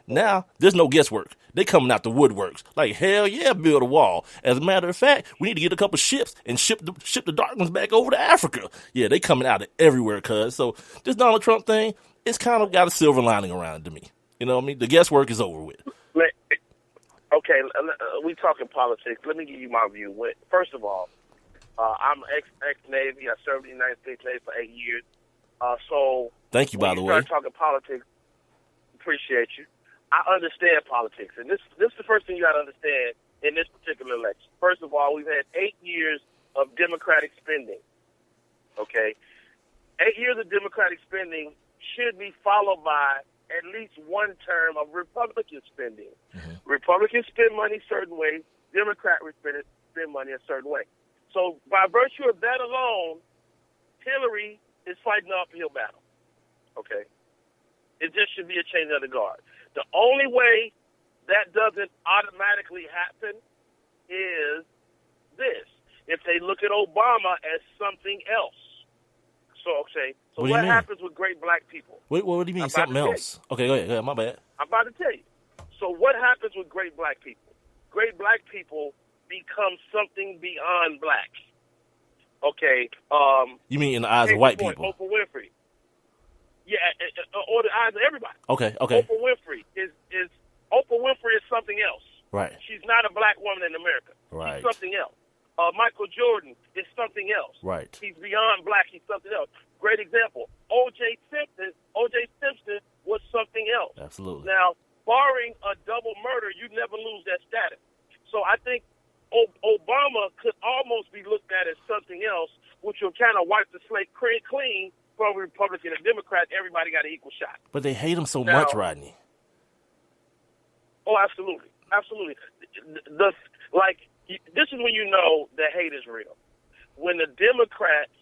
Now, there's no guesswork. They coming out the woodworks. Hell yeah, build a wall. As a matter of fact, we need to get a couple ships and ship the dark ones back over to Africa. Yeah, they coming out of everywhere, cuz. So this Donald Trump thing, it's kind of got a silver lining around it to me. You know what I mean? The guesswork is over with. Okay, we talking politics. Let me give you my view. First of all, I'm ex-Navy. I served in the United States Navy for 8 years. So thank you, by the way. When you start talking politics, appreciate you. I understand politics, and this is the first thing you got to understand in this particular election. First of all, we've had 8 years of Democratic spending. Okay, 8 years of Democratic spending should be followed by at least one term of Republican spending. Mm-hmm. Republicans spend money certain ways. Democrats spend money a certain way. So by virtue of that alone, Hillary is fighting an uphill battle. Okay, it just should be a change of the guard. The only way that doesn't automatically happen is this. If they look at Obama as something else. So what happens with great black people? What do you mean, something else? Okay, go ahead. My bad. I'm about to tell you. So what happens with great black people? Great black people become something beyond black. Okay. You mean in the eyes of white people? Oprah Winfrey. Yeah, or the eyes of everybody. Okay. Oprah Winfrey is something else. Right. She's not a black woman in America. Right. She's something else. Michael Jordan is something else. Right. He's beyond black. He's something else. Great example. O.J. Simpson was something else. Absolutely. Now, barring a double murder, you never lose that status. So I think Obama could almost be looked at as something else, which will kind of wipe the slate clean from Republican and Democrat. Everybody got an equal shot. But they hate him so much, Rodney. Oh, absolutely. Absolutely. This is when you know that hate is real. When the Democrats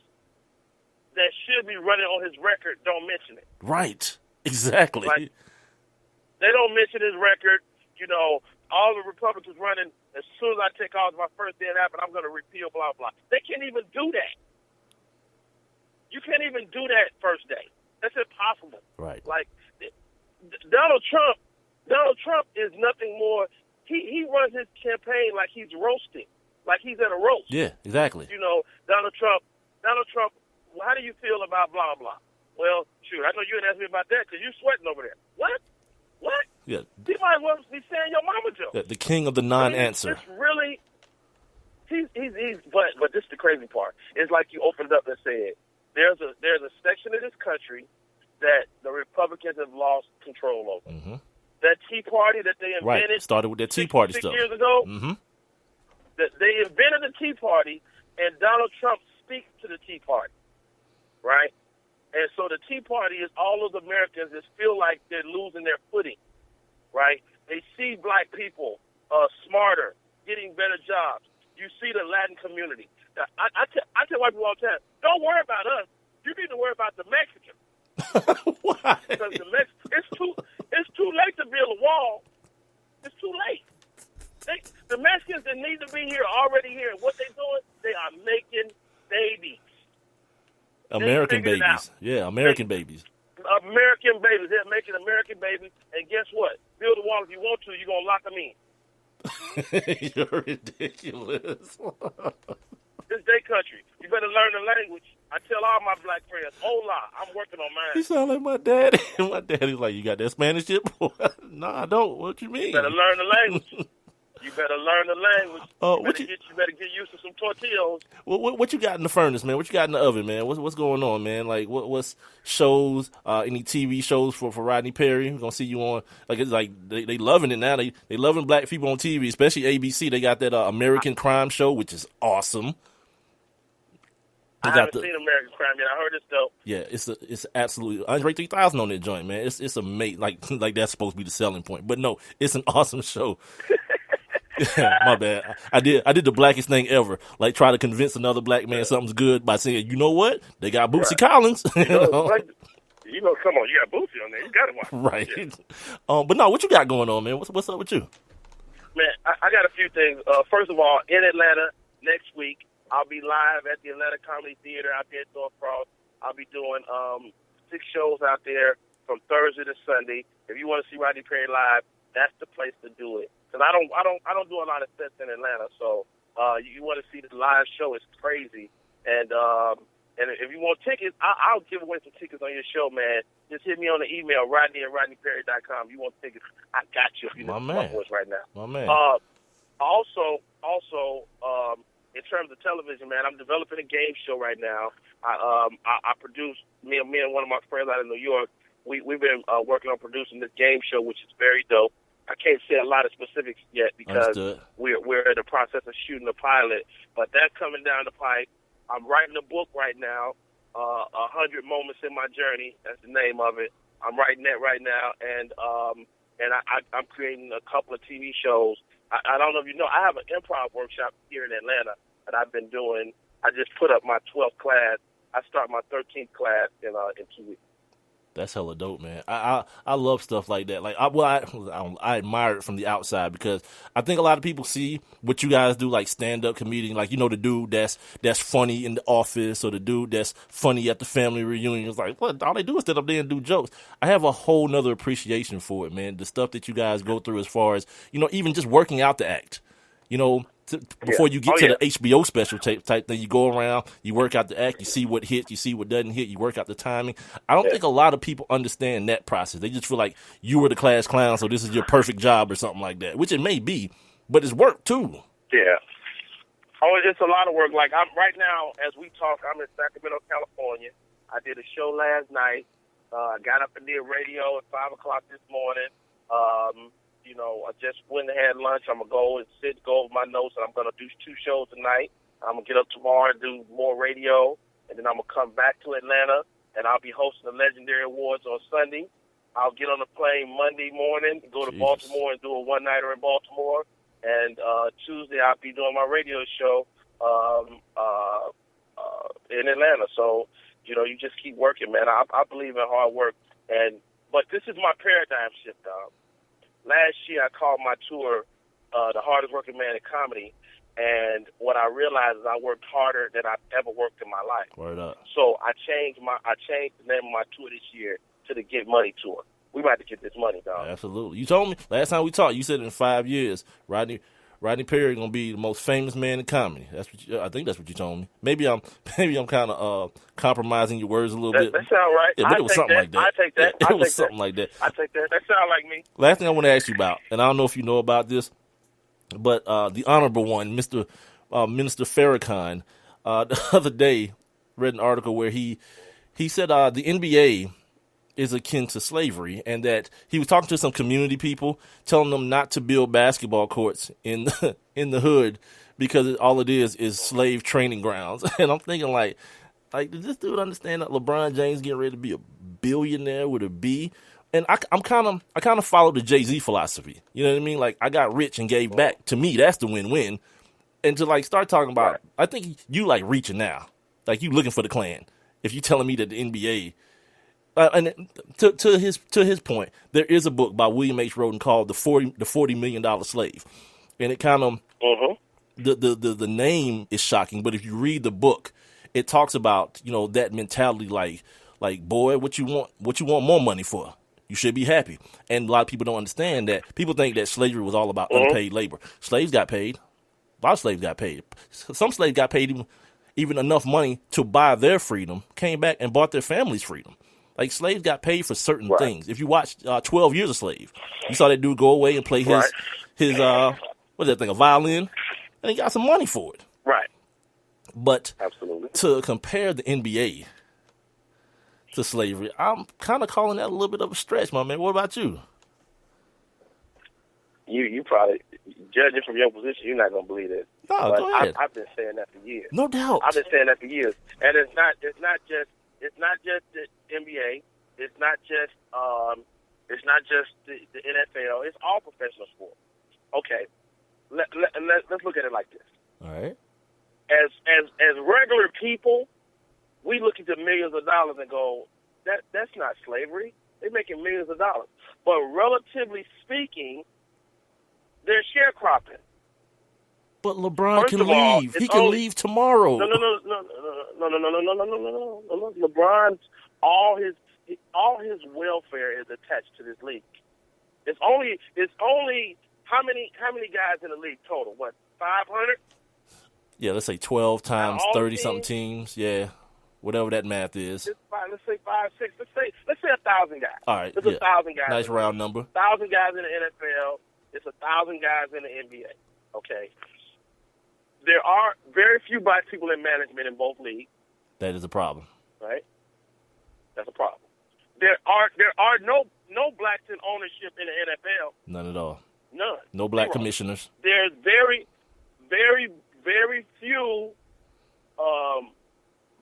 that should be running on his record don't mention it. Right. Exactly. They don't mention his record. You know, all the Republicans running, as soon as I take off my first day it happened, I'm going to repeal blah, blah. They can't even do that. You can't even do that first day. That's impossible. Right. Donald Trump is nothing more he runs his campaign like he's roasting, like he's at a roast. Yeah, exactly. You know, Donald Trump, how do you feel about blah, blah? Well, shoot, I know you didn't ask me about that because you're sweating over there. What? Yeah. He might as well be saying your mama joke. The king of the non-answer. It's really, but this is the crazy part. It's like you opened up and said, there's a section of this country that the Republicans have lost control over. Mm-hmm. That Tea Party that they invented. Right, started with that Tea Party stuff. 6 years ago. Mm-hmm. That they invented the Tea Party, and Donald Trump speaks to the Tea Party, right? And so the Tea Party is all of the Americans that feel like they're losing their footing, right? They see black people smarter, getting better jobs. You see the Latin community. Now, I tell white people all the time, don't worry about us. You need to worry about the Mexicans. Why? Because it's too late to build a wall. It's too late. The Mexicans that need to be here are already here. And what they're doing, they are making babies. American babies. Yeah, American babies. American babies. They're making American babies. And guess what? Build a wall if you want to. You're going to lock them in. You're ridiculous. This day country. You better learn the language. I tell all my black friends, hola, I'm working on mine. You sound like my daddy. My daddy's like, you got that Spanish shit? No, I don't. What you mean? You better learn the language. You better learn the language. You better get used to some tortillas. What you got in the furnace, man? What you got in the oven, man? What's going on, man? Like, what's shows? Any TV shows for Rodney Perry? We're gonna see you on. Like, it's like they loving it now. They loving black people on TV, especially ABC. They got that American Crime show, which is awesome. I haven't seen American Crime yet. I heard it's dope. Yeah, it's absolutely Andre 3000 on that joint, man. It's amazing. Like that's supposed to be the selling point, but no, it's an awesome show. My bad. I did the blackest thing ever. Like try to convince another black man something's good by saying, you know what? They got Bootsy Collins. Come on, you got Bootsy on there. You got to watch. Right. Yeah. But no, what you got going on, man? What's up with you? Man, I got a few things. First of all, in Atlanta next week, I'll be live at the Atlanta Comedy Theater out there at Norcross. I'll be doing 6 shows out there from Thursday to Sunday. If you want to see Rodney Perry live, that's the place to do it. Because I don't do a lot of sets in Atlanta, so you want to see the live show? It's crazy. And if you want tickets, I'll give away some tickets on your show, man. Just hit me on the email, Rodney@RodneyPerry.com. You want tickets? I got you. If you listen to my voice right now. My man. Also, in terms of television, man, I'm developing a game show right now. I produce me and one of my friends out in New York. We've been working on producing this game show, which is very dope. I can't say a lot of specifics yet because we're in the process of shooting a pilot, but that's coming down the pipe. I'm writing a book right now, 100 Moments in My Journey. That's the name of it. I'm writing that right now, and I'm creating a couple of TV shows. I don't know if you know, I have an improv workshop here in Atlanta that I've been doing. I just put up my 12th class. I start my 13th class in 2 weeks. That's hella dope, man. I love stuff like that. Like, I admire it from the outside because I think a lot of people see what you guys do, like stand-up comedian, like, you know, the dude that's funny in the office or the dude that's funny at the family reunion. It's like, what? All they do is stand up there and do jokes. I have a whole nother appreciation for it, man. The stuff that you guys go through as far as, you know, even just working out the act, you know, before you get to the HBO special type thing, you go around, you work out the act, you see what hits, you see what doesn't hit, you work out the timing. I don't think a lot of people understand that process. They just feel like you were the class clown, so this is your perfect job or something like that, which it may be, but it's work too. Yeah. Oh, it's a lot of work. Like, I'm right now, as we talk, I'm in Sacramento, California. I did a show last night. I got up and did radio at 5 o'clock this morning. You know, I just went and had lunch. I'm going to go over my notes, and I'm going to do 2 shows tonight. I'm going to get up tomorrow and do more radio, and then I'm going to come back to Atlanta, and I'll be hosting the Legendary Awards on Sunday. I'll get on a plane Monday morning, go to Baltimore and do a one-nighter in Baltimore, and Tuesday I'll be doing my radio show in Atlanta. So, you know, you just keep working, man. I believe in hard work, but this is my paradigm shift, dog. Last year, I called my tour The Hardest Working Man in Comedy, and what I realized is I worked harder than I've ever worked in my life. Word up. So I changed the name of my tour this year to the Get Money Tour, we about to get this money, dog. Absolutely. You told me last time we talked. You said in 5 years, Rodney Perry gonna be the most famous man in comedy. I think that's what you told me. Maybe I'm kind of compromising your words a little bit. That sounds right. Yeah, but it was something like that. I take that. It was something like that. I take that. That sounds like me. Last thing I want to ask you about, and I don't know if you know about this, but the honorable one, Minister Farrakhan, the other day read an article where he said the NBA is akin to slavery, and that he was talking to some community people, telling them not to build basketball courts in the hood because all it is slave training grounds. And I'm thinking like, does this dude understand that LeBron James getting ready to be a billionaire with a B? And I kind of follow the Jay-Z philosophy. You know what I mean? Like, I got rich and gave back. To me, that's the win-win. And to like start talking about, I think you like reaching now, like you looking for the Klan. If you telling me that the NBA. And to his point, there is a book by William H. Roden called the $40 Million Slave, and it kind of the name is shocking, but if you read the book, it talks about that mentality, like boy, what you want more money for? You should be happy, and a lot of people don't understand that. People think that slavery was all about unpaid labor. Slaves got paid. A lot of slaves got paid. Some slaves got paid even enough money to buy their freedom, came back and bought their family's freedom. Like, slaves got paid for certain things. If you watched 12 Years a Slave, you saw that dude go away and play his what's that thing, a violin, and he got some money for it. Right. But absolutely, to compare the NBA to slavery, I'm kind of calling that a little bit of a stretch, my man. What about you? You probably, judging from your position, you're not gonna believe it. No, go ahead. I've been saying that for years. No doubt. I've been saying that for years, and it's not just the NBA. It's not just the NFL. It's all professional sports. Okay, let's look at it like this. All right. As regular people, we look at the millions of dollars and go, that's not slavery. They're making millions of dollars. But relatively speaking, they're sharecropping. But LeBron can leave. He can leave tomorrow. No. LeBron's all his welfare is attached to this league. It's only how many guys in the league total? What, 500? Yeah, let's say 12 times 30-something teams. Yeah, whatever that math is. Let's say 5, 6. Let's say 1,000 guys. All right, 1,000 guys. Nice round number. 1,000 guys in the NFL. It's 1,000 guys in the NBA. Okay. There are very few black people in management in both leagues. That is a problem. Right? That's a problem. There are no blacks in ownership in the NFL. None at all. None. No black commissioners. There's very, very, very few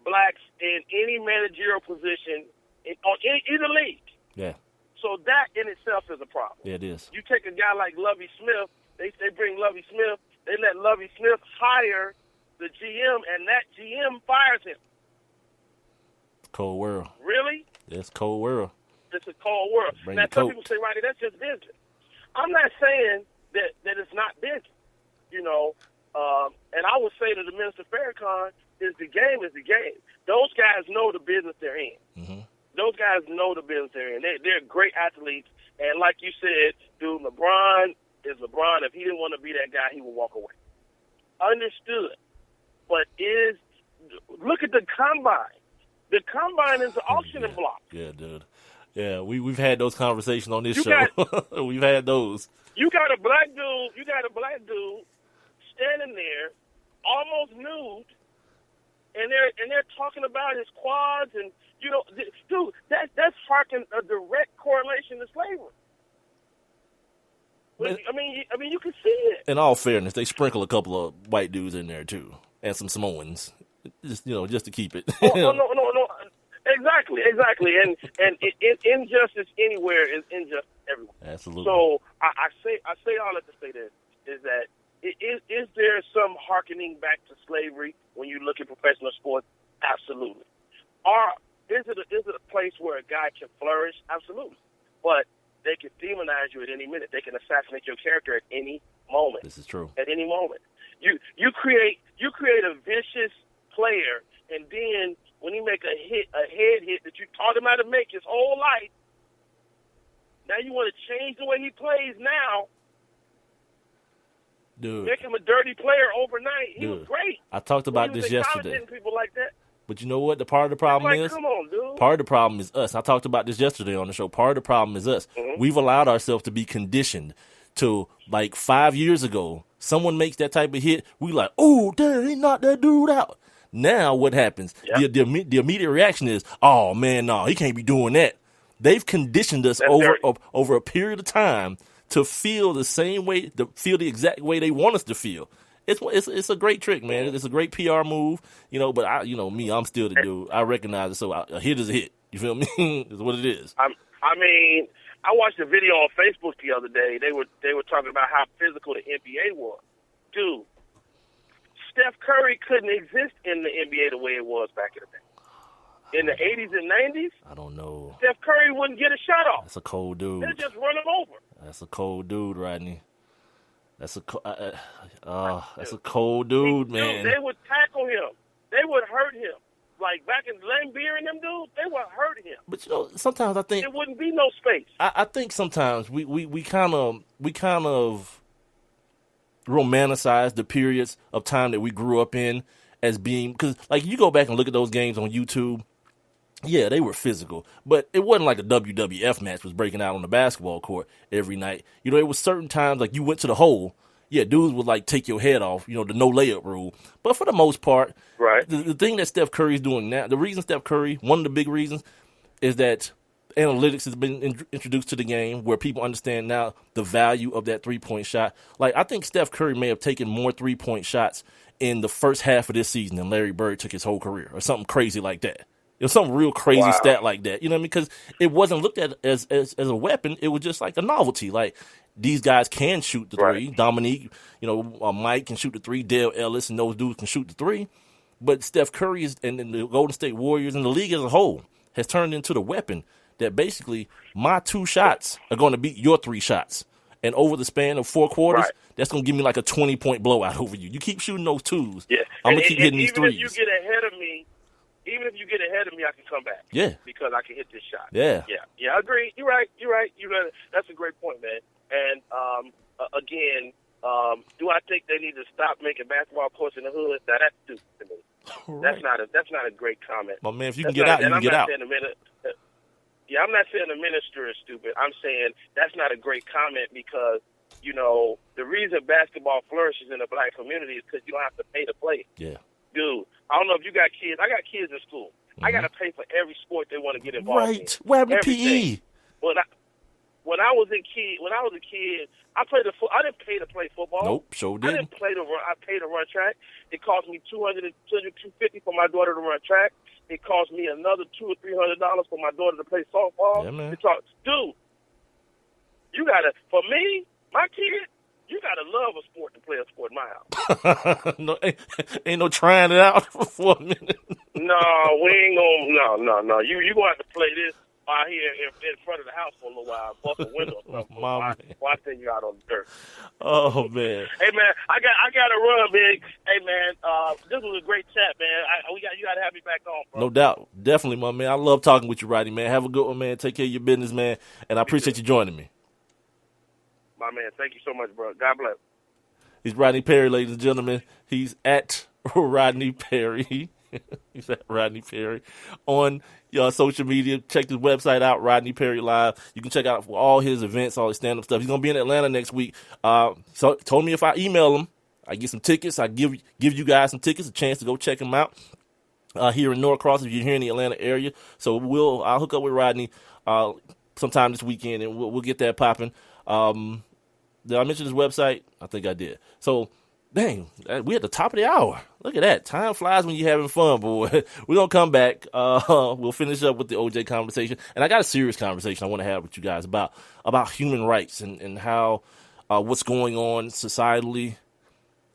blacks in any managerial position on either league. Yeah. So that in itself is a problem. Yeah, it is. You take a guy like Lovie Smith, they bring Lovie Smith, they let Lovie Smith hire the GM, and that GM fires him. Cold world. Really? It's cold world. It's a cold world. Bring now, some people say, Rodney, that's just business. I'm not saying that it's not business, and I would say to the Minister Farrakhan, the game is the game. Those guys know the business they're in. Mm-hmm. Those guys know the business they're in. They're great athletes, and like you said, dude, LeBron is LeBron. If he didn't want to be that guy, he would walk away. Understood. But look at the combine. The combine is the auctioning block. Yeah, dude. Yeah, we've had those conversations on this show. We've had those. You got a black dude standing there, almost nude, and they're talking about his quads and dude, that's harking a direct correlation to slavery. I mean, you can see it. In all fairness, they sprinkle a couple of white dudes in there too, and some Samoans, just to keep it. No. Exactly, and injustice anywhere is injustice everywhere. Absolutely. So I say all that to say this is that is there some hearkening back to slavery when you look at professional sports? Absolutely. Or is it a place where a guy can flourish? Absolutely. But they can demonize you at any minute. They can assassinate your character at any moment. This is true. At any moment. You create a vicious player, and then when he make a head hit that you taught him how to make his whole life, Now you want to change the way he plays now. Dude. Make him a dirty player overnight. He was great. I talked about this yesterday. People like that. But you know what? The part of the problem is? Come on, dude. Part of the problem is us. I talked about this yesterday on the show. Part of the problem is us. Mm-hmm. We've allowed ourselves to be conditioned to, like 5 years ago, someone makes that type of hit, we like, oh, damn, he knocked that dude out. Now what happens? Yep. The immediate reaction is, oh, man, no, he can't be doing that. They've conditioned us over a period of time to feel the same way, to feel the exact way they want us to feel. It's a great trick, man. It's a great PR move, but I'm still the dude. I recognize it, so a hit is a hit. You feel me? It's what it is. I watched a video on Facebook the other day. They were talking about how physical the NBA was. Dude, Steph Curry couldn't exist in the NBA the way it was back in the day. In the 80s and 90s, I don't know. Steph Curry wouldn't get a shot off. That's a cold dude. They'd just run him over. That's a cold dude, Rodney. That's a cold dude, man. Dude, they would tackle him. They would hurt him. Like back in Lambeer and them dudes, they would hurt him. But sometimes I think there wouldn't be no space. I think sometimes we kind of romanticize the periods of time that we grew up in as being, because like you go back and look at those games on YouTube. Yeah, they were physical, but it wasn't like a WWF match was breaking out on the basketball court every night. It was certain times like you went to the hole. Yeah, dudes would like take your head off, the no layup rule. But for the most part, right. The thing that Steph Curry's doing now, the reason Steph Curry, one of the big reasons, is that analytics has been introduced to the game where people understand now the value of that 3-point shot. Like, I think Steph Curry may have taken more 3-point shots in the first half of this season than Larry Bird took his whole career, or something crazy like that. It was some real crazy stat like that. You know what I mean? Because it wasn't looked at as a weapon. It was just like a novelty. Like, these guys can shoot the three. Right. Dominique, Mike can shoot the three. Dale Ellis and those dudes can shoot the three. But Steph Curry and the Golden State Warriors and the league as a whole has turned into the weapon that basically my 2 shots are going to beat your 3 shots. And over the span of 4 quarters, that's going to give me like a 20-point blowout over you. You keep shooting those 2s. Yeah. I'm going to keep hitting these 3s. Even if you get ahead of me, I can come back. Yeah. Because I can hit this shot. Yeah. Yeah, I agree. You're right. That's a great point, man. And, again, do I think they need to stop making basketball courts in the hood? Now, that's stupid to me. Right. That's not a great comment. Well, man, if you can get out, you can get out. I'm not saying the minister is stupid. I'm saying that's not a great comment because, the reason basketball flourishes in the black community is because you don't have to pay to play. Yeah. Dude, I don't know if you got kids. I got kids in school. Mm-hmm. I got to pay for every sport they want to get involved in. Right. What happened to PE? When I was a kid, I played I didn't pay to play football. Nope, sure didn't. I didn't play to run. I paid to run track. It cost me $200, $250 for my daughter to run track. It cost me another $200 or $300 for my daughter to play softball. Yeah, man. Dude, you gotta. For me, my kid, you gotta love a sport to play a sport in my house. No, ain't no trying it out for a minute. No, we ain't gonna. No. You gonna have to play this out here in front of the house for a little while, bust the window or something. Why send you out on the dirt? Oh man. Hey man, I got to run, big. Hey man, this was a great chat, man. You got to have me back on, bro. No doubt, definitely, my man. I love talking with you, Rodney, man. Have a good one, man. Take care of your business, man. And I appreciate you joining me. My man, thank you so much, bro. God bless. He's Rodney Perry, ladies and gentlemen. He's at Rodney Perry. He's at Rodney Perry on social media. Check his website out, Rodney Perry Live. You can check out all his events, all his stand-up stuff. He's going to be in Atlanta next week. So told me if I email him, I get some tickets. I give you guys some tickets, a chance to go check him out here in Norcross if you're here in the Atlanta area. So I'll hook up with Rodney sometime this weekend, and we'll get that popping. Did I mention his website? I think I did. So, dang, we're at the top of the hour. Look at that. Time flies when you're having fun, boy. We're going to come back. We'll finish up with the OJ conversation. And I got a serious conversation I want to have with you guys about human rights and how what's going on societally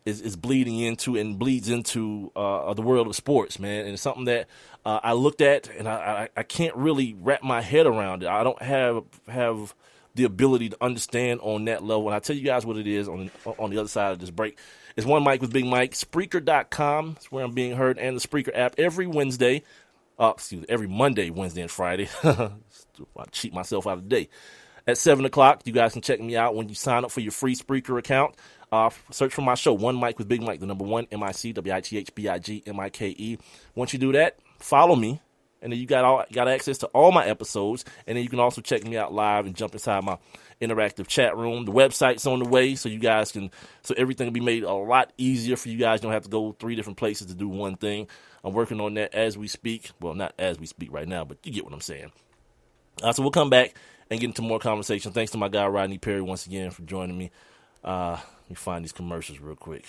is bleeding into and bleeds into the world of sports, man. And it's something that I looked at and I can't really wrap my head around it. I don't have the ability to understand on that level. And I'll tell you guys what it is on the other side of this break. It's One Mic with Big Mike. Spreaker.com is where I'm being heard, and the Spreaker app every every Monday, Wednesday, and Friday. I cheat myself out of the day. at 7 o'clock. You guys can check me out when you sign up for your free Spreaker account. Search for my show, One Mic with Big Mike, the number 1, MIC, WITHBIGMIKE. Once you do that, follow me, and then you got access to all my episodes, and then you can also check me out live and jump inside my interactive chat room. The website's on the way, so everything will be made a lot easier for you guys. You don't have to go 3 different places to do one thing. I'm working on that as we speak. Well, not as we speak right now, but you get what I'm saying. So we'll come back and get into more conversation. Thanks to my guy Rodney Perry once again for joining me. Let me find these commercials real quick.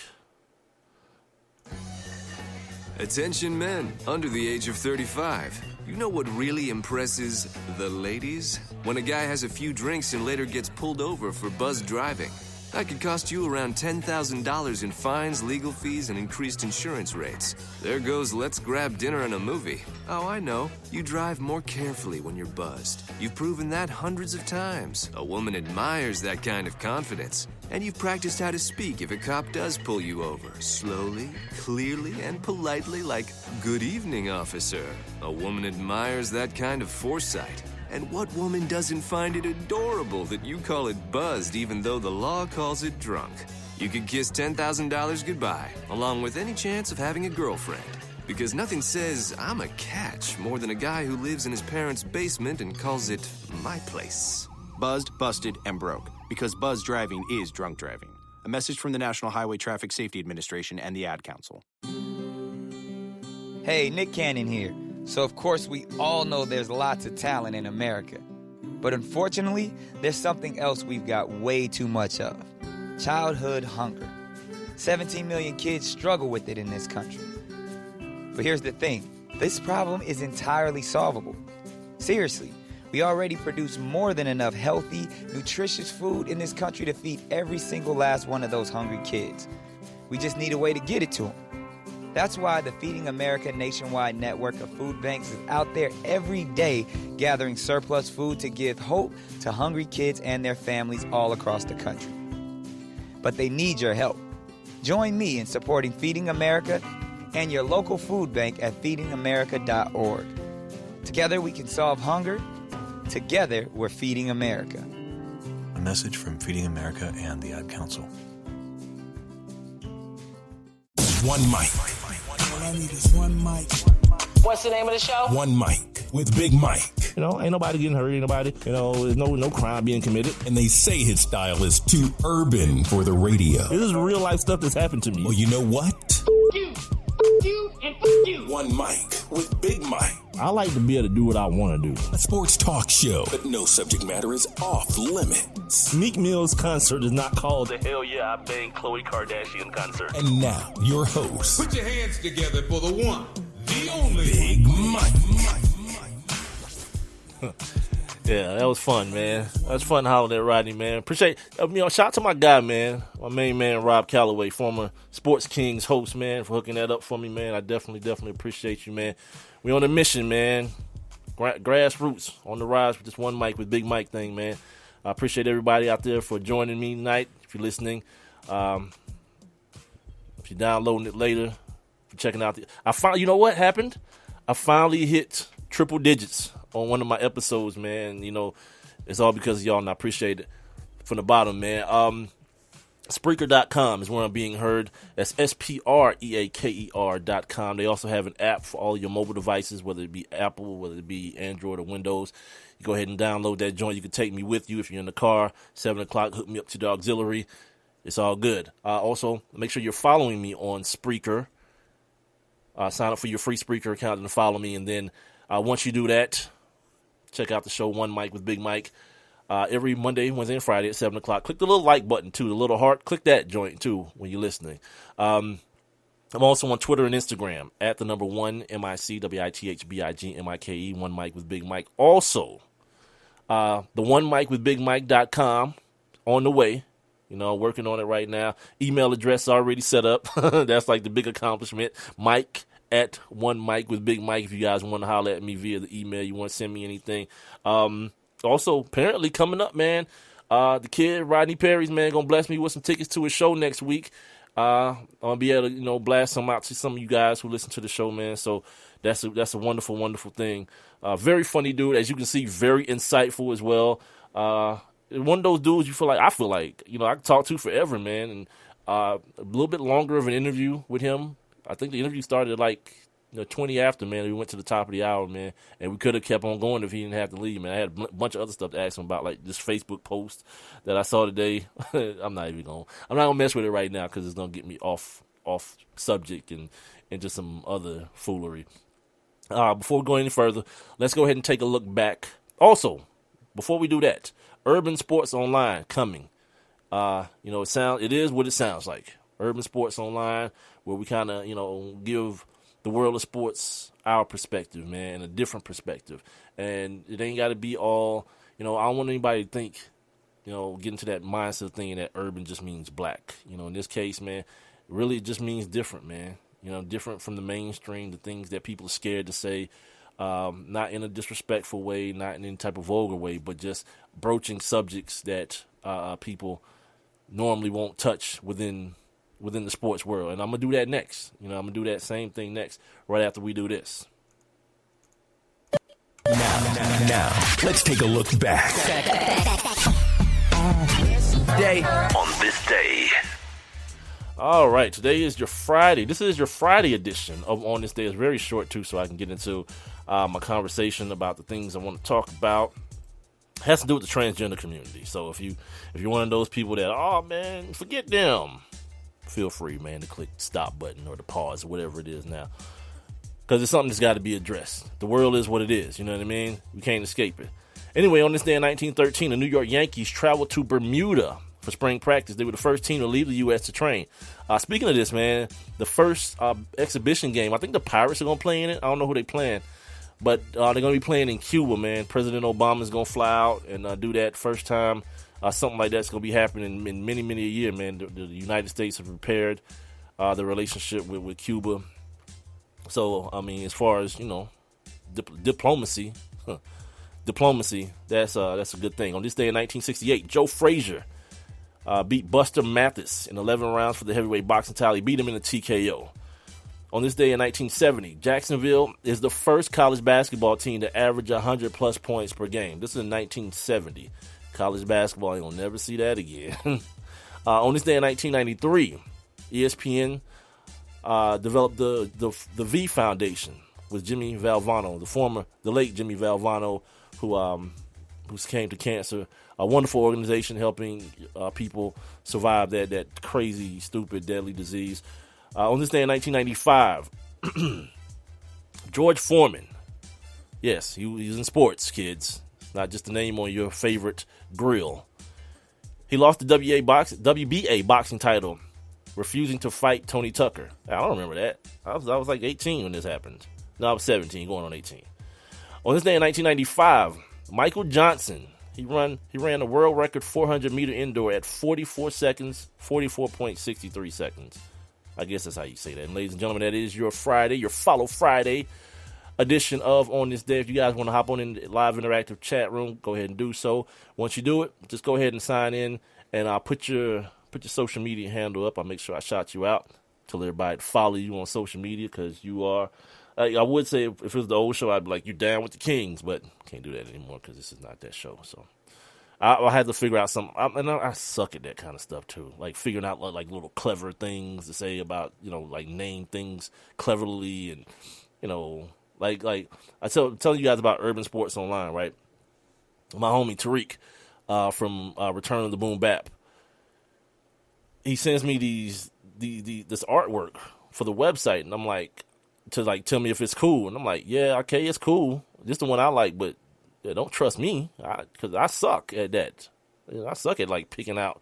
Attention men under the age of 35. You know what really impresses the ladies? When a guy has a few drinks and later gets pulled over for buzzed driving. That could cost you around $10,000 in fines, legal fees, and increased insurance rates. There goes let's grab dinner and a movie. Oh, I know. You drive more carefully when you're buzzed. You've proven that hundreds of times. A woman admires that kind of confidence. And you've practiced how to speak if a cop does pull you over. Slowly, clearly, and politely like, "Good evening, officer." A woman admires that kind of foresight. And what woman doesn't find it adorable that you call it buzzed even though the law calls it drunk? You could kiss $10,000 goodbye, along with any chance of having a girlfriend. Because nothing says, "I'm a catch," more than a guy who lives in his parents' basement and calls it my place. Buzzed, busted, and broke. Because buzzed driving is drunk driving. A message from the National Highway Traffic Safety Administration and the Ad Council. Hey, Nick Cannon here. So, of course, we all know there's lots of talent in America. But unfortunately, there's something else we've got way too much of. Childhood hunger. 17 million kids struggle with it in this country. But here's the thing. This problem is entirely solvable. Seriously, we already produce more than enough healthy, nutritious food in this country to feed every single last one of those hungry kids. We just need a way to get it to them. That's why the Feeding America nationwide network of food banks is out there every day gathering surplus food to give hope to hungry kids and their families all across the country. But they need your help. Join me in supporting Feeding America and your local food bank at feedingamerica.org. Together we can solve hunger. Together we're Feeding America. A message from Feeding America and the Ad Council. One mic. All I need is one mic. What's the name of the show? One mic with Big Mike. Ain't nobody getting hurt, ain't nobody, there's no crime being committed. And they say his style is too urban for the radio. This is real life stuff that's happened to me. Well, you know what? You, and you. One mic with Big Mike. I like to be able to do what I want to do. A sports talk show, but no subject matter is off limits. Meek Mill's concert is not called the Hell Yeah I Bang Khloe Kardashian concert. And now, your host. Put your hands together for the one, the only Big Mike. Yeah, that was fun, man. That was fun hollering at Rodney, man. Appreciate, shout out to my guy, man. My main man, Rob Calloway, former Sports Kings host, man, for hooking that up for me, man. I definitely appreciate you, man. We on a mission, man. Grassroots on the rise with this One Mic with Big Mike thing, man. I appreciate everybody out there for joining me tonight. If you're listening, if you're downloading it later, if you're checking out you know what happened? I finally hit triple digits on one of my episodes, man. It's all because of y'all, and I appreciate it from the bottom, man. Spreaker.com is where I'm being heard. That's SPREAKER.com. They also have an app for all your mobile devices, whether it be Apple, whether it be Android or Windows. You go ahead and download that joint. You can take me with you if you're in the car. 7 o'clock, hook me up to the auxiliary. It's all good. Also, make sure you're following me on Spreaker. Sign up for your free Spreaker account and follow me. And then once you do that, check out the show One Mic with Big Mike. Every Monday, Wednesday, and Friday at 7 o'clock. Click the little like button, too, the little heart. Click that joint, too, when you're listening. I'm also on Twitter and Instagram, at the number 1, MIC, WITHBIGMIKE, One Mic with Big Mike. Also, the One Mic with BigMike.com on the way. Working on it right now. Email address already set up. That's like the big accomplishment. Mike at One Mic with Big Mike. If you guys want to holler at me via the email, you want to send me anything. Also, apparently coming up, man, the kid, Rodney Perry's, man, going to bless me with some tickets to his show next week. I'm going to be able to, blast some out to some of you guys who listen to the show, man. So that's a wonderful, wonderful thing. Very funny dude. As you can see, very insightful as well. One of those dudes I feel like, I can talk to forever, man. And a little bit longer of an interview with him. I think the interview started at 20 after, man. We went to the top of the hour, man. And we could have kept on going if he didn't have to leave, man. I had a bunch of other stuff to ask him about, like this Facebook post that I saw today. I'm not gonna mess with it right now because it's gonna get me off subject and into some other foolery. Before we go any further, let's go ahead and take a look back. Also, before we do that, Urban Sports Online coming. It is what it sounds like. Urban Sports Online, where we kind of, give the world of sports our perspective, man, a different perspective. And it ain't got to be all, I don't want anybody to think, get into that mindset of thinking that urban just means black. In this case, man, really it just means different, man. Different from the mainstream, the things that people are scared to say, not in a disrespectful way, not in any type of vulgar way, but just broaching subjects that people normally won't touch within the sports world. And I'm going to do that next. I'm going to do that same thing next, right after we do this. Now, let's take a look back. On this day. All right, today is your Friday. This is your Friday edition of On This Day. It's very short, too, so I can get into my conversation about the things I want to talk about. It has to do with the transgender community. So if you're one of those people that, oh, man, forget them, feel free, man, to click the stop button or the pause or whatever it is now. Because it's something that's got to be addressed. The world is what it is, you know what I mean? We can't escape it. Anyway, on this day in 1913, the New York Yankees traveled to Bermuda for spring practice. They were the first team to leave the U.S. to train. Speaking of this, man, the first exhibition game, I think the Pirates are going to play in it. I don't know who they playing, but they're going to be playing in Cuba, man. President Obama is going to fly out and do that first time. Something like that's going to be happening in many, many a year, man. The United States have repaired the relationship with Cuba. So, I mean, as far as, diplomacy, that's a good thing. On this day in 1968, Joe Frazier beat Buster Mathis in 11 rounds for the heavyweight boxing title. He beat him in a TKO. On this day in 1970, Jacksonville is the first college basketball team to average 100-plus points per game. This is in 1970. College basketball, you'll never see that again. On this day in 1993, ESPN developed the V Foundation with Jimmy Valvano, the late Jimmy Valvano, who came to cancer. A wonderful organization helping people survive that crazy, stupid, deadly disease. On this day in 1995, George Foreman. Yes, he's in sports, kids. Not just a name on your favorite grill. He lost the WBA boxing title, refusing to fight Tony Tucker. I don't remember that. I was like 18 when this happened. No, I was 17, going on 18. On this day in 1995, Michael Johnson, he ran the world record 400-meter indoor at 44 seconds, 44.63 seconds. I guess that's how you say that. And ladies and gentlemen, that is your Friday, your Follow Friday edition of On This Day. If you guys want to hop on in the live interactive chat room, go ahead and do so. Once you do it, just go ahead and sign in, and I'll put your social media handle up. I'll make sure I shout you out, tell everybody to follow you on social media, because you are, I would say if it was the old show, I'd be like, you're down with the Kings, but can't do that anymore because this is not that show. So I had to figure out something, and I suck at that kind of stuff too, like figuring out like little clever things to say about, like name things cleverly, and like I telling you guys about Urban Sports Online, right? My homie Tariq from Return of the Boom Bap, he sends me this artwork for the website, and I'm like, tell me if it's cool, and I'm like, yeah, okay, it's cool. This the one I like, but don't trust me, because I suck at that. I suck at like picking out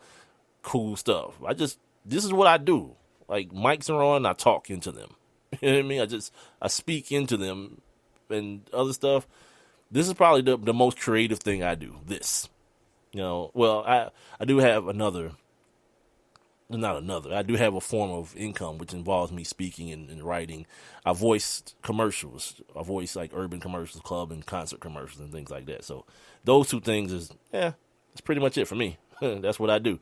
cool stuff. This is what I do. Like mics are on, I talk into them. You know what I mean? I speak into them and other stuff. This is probably the most creative thing I do. This, well, I do have I do have a form of income which involves me speaking and writing. I voice commercials. I voice like urban commercials, club and concert commercials and things like that. So those two things that's pretty much it for me. That's what I do.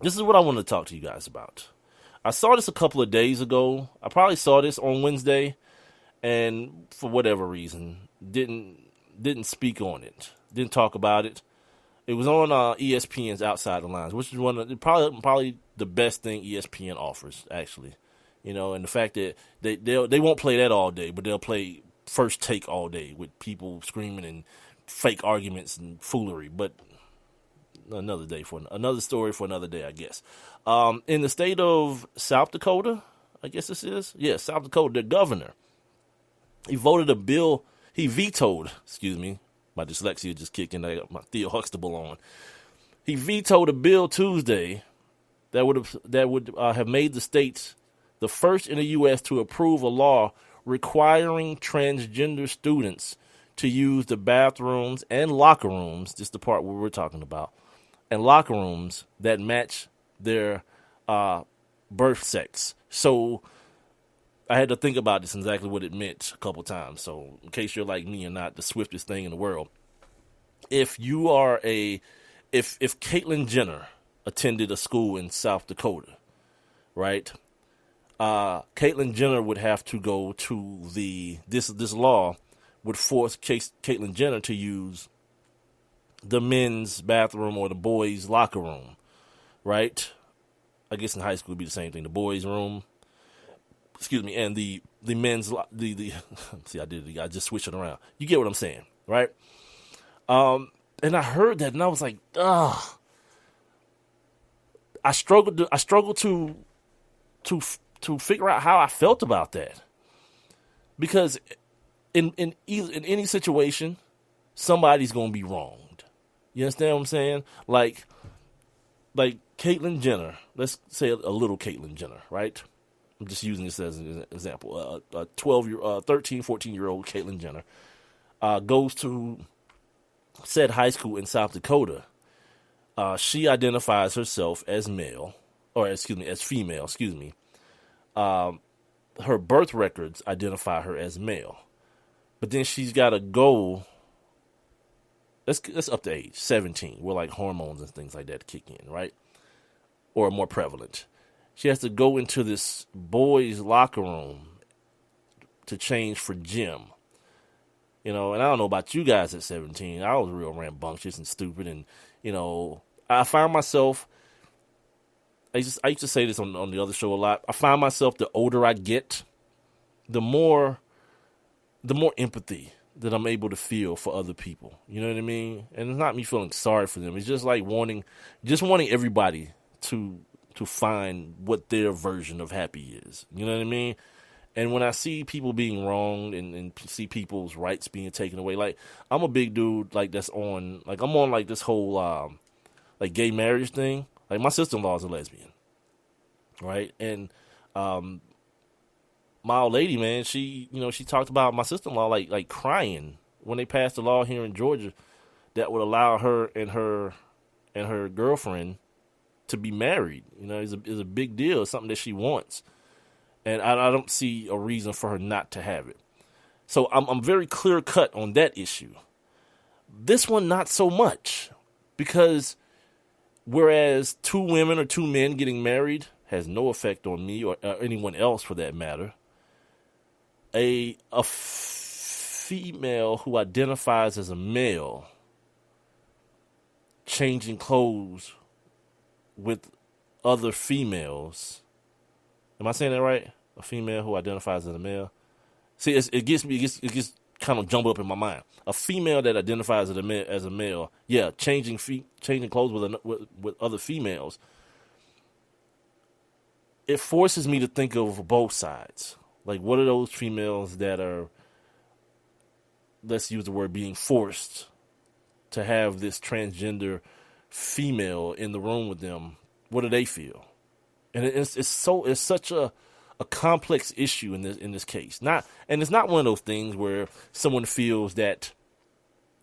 This is what I want to talk to you guys about. I saw this a couple of days ago. I probably saw this on Wednesday, and for whatever reason, didn't didn't speak on it, didn't talk about it. It was on ESPN's Outside the Lines, which is one of probably the best thing ESPN offers, actually. You know, and the fact that they won't play that all day, but they'll play First Take all day with people screaming and fake arguments and foolery. But another story for another day, I guess. In the state of South Dakota, I guess this is, South Dakota, the governor, he vetoed, my dyslexia just kicked in, I got my Theo Huxtable on. He vetoed a bill Tuesday that would have made the states the first in the U.S. to approve a law requiring transgender students to use the bathrooms and locker rooms, just the part where we're talking about, and locker rooms that match their birth sex. So I had to think about this and exactly what it meant a couple times. So in case you're like me and not the swiftest thing in the world, if Caitlyn Jenner attended a school in South Dakota, right? Caitlyn Jenner would have to go to this law would force Caitlyn Jenner to use the men's bathroom or the boys' locker room, right? I guess in high school it'd be the same thing. The boys' room, and the men's see, I just switched it around. You get what I'm saying, right? And I heard that and I was like, ugh. I struggled to figure out how I felt about that, because in any situation, somebody's gonna be wronged. You understand what I'm saying? Like Caitlyn Jenner. Let's say a little Caitlyn Jenner, right? I'm just using this as an example. A 13, 14-year-old Caitlyn Jenner goes to said high school in South Dakota. She identifies herself as male, as female. Her birth records identify her as male, but then she's got to go. That's up to age 17, where like hormones and things like that kick in, right? Or more prevalent. She has to go into this boys' locker room to change for gym. You know, and I don't know about you guys at 17. I was real rambunctious and stupid, and you know, I find myself. I used to say this on the other show a lot. I find myself, the older I get, the more empathy that I'm able to feel for other people. You know what I mean? And it's not me feeling sorry for them. It's just like wanting everybody to find what their version of happy is. You know what I mean? And when I see people being wronged and see people's rights being taken away, like I'm a big dude, like that's on, like I'm on like this whole like gay marriage thing. Like my sister-in-law is a lesbian, right? And my old lady, man, she talked about my sister-in-law like crying when they passed a law here in Georgia that would allow her and her girlfriend to be married. You know, it's a big deal. It's something that she wants, and I don't see a reason for her not to have it. So I'm very clear cut on that issue. This one, not so much, because whereas 2 women or 2 men getting married has no effect on me or anyone else for that matter, a female who identifies as a male changing clothes with other females. Am I saying that right? A female who identifies as a male. See, it gets kind of jumbled up in my mind. A female that identifies as a male, changing clothes with other females. It forces me to think of both sides. Like, what are those females that are, let's use the word, being forced to have this transgender female in the room with them? What do they feel? And it's such a complex issue in this case. It's not one of those things where someone feels that,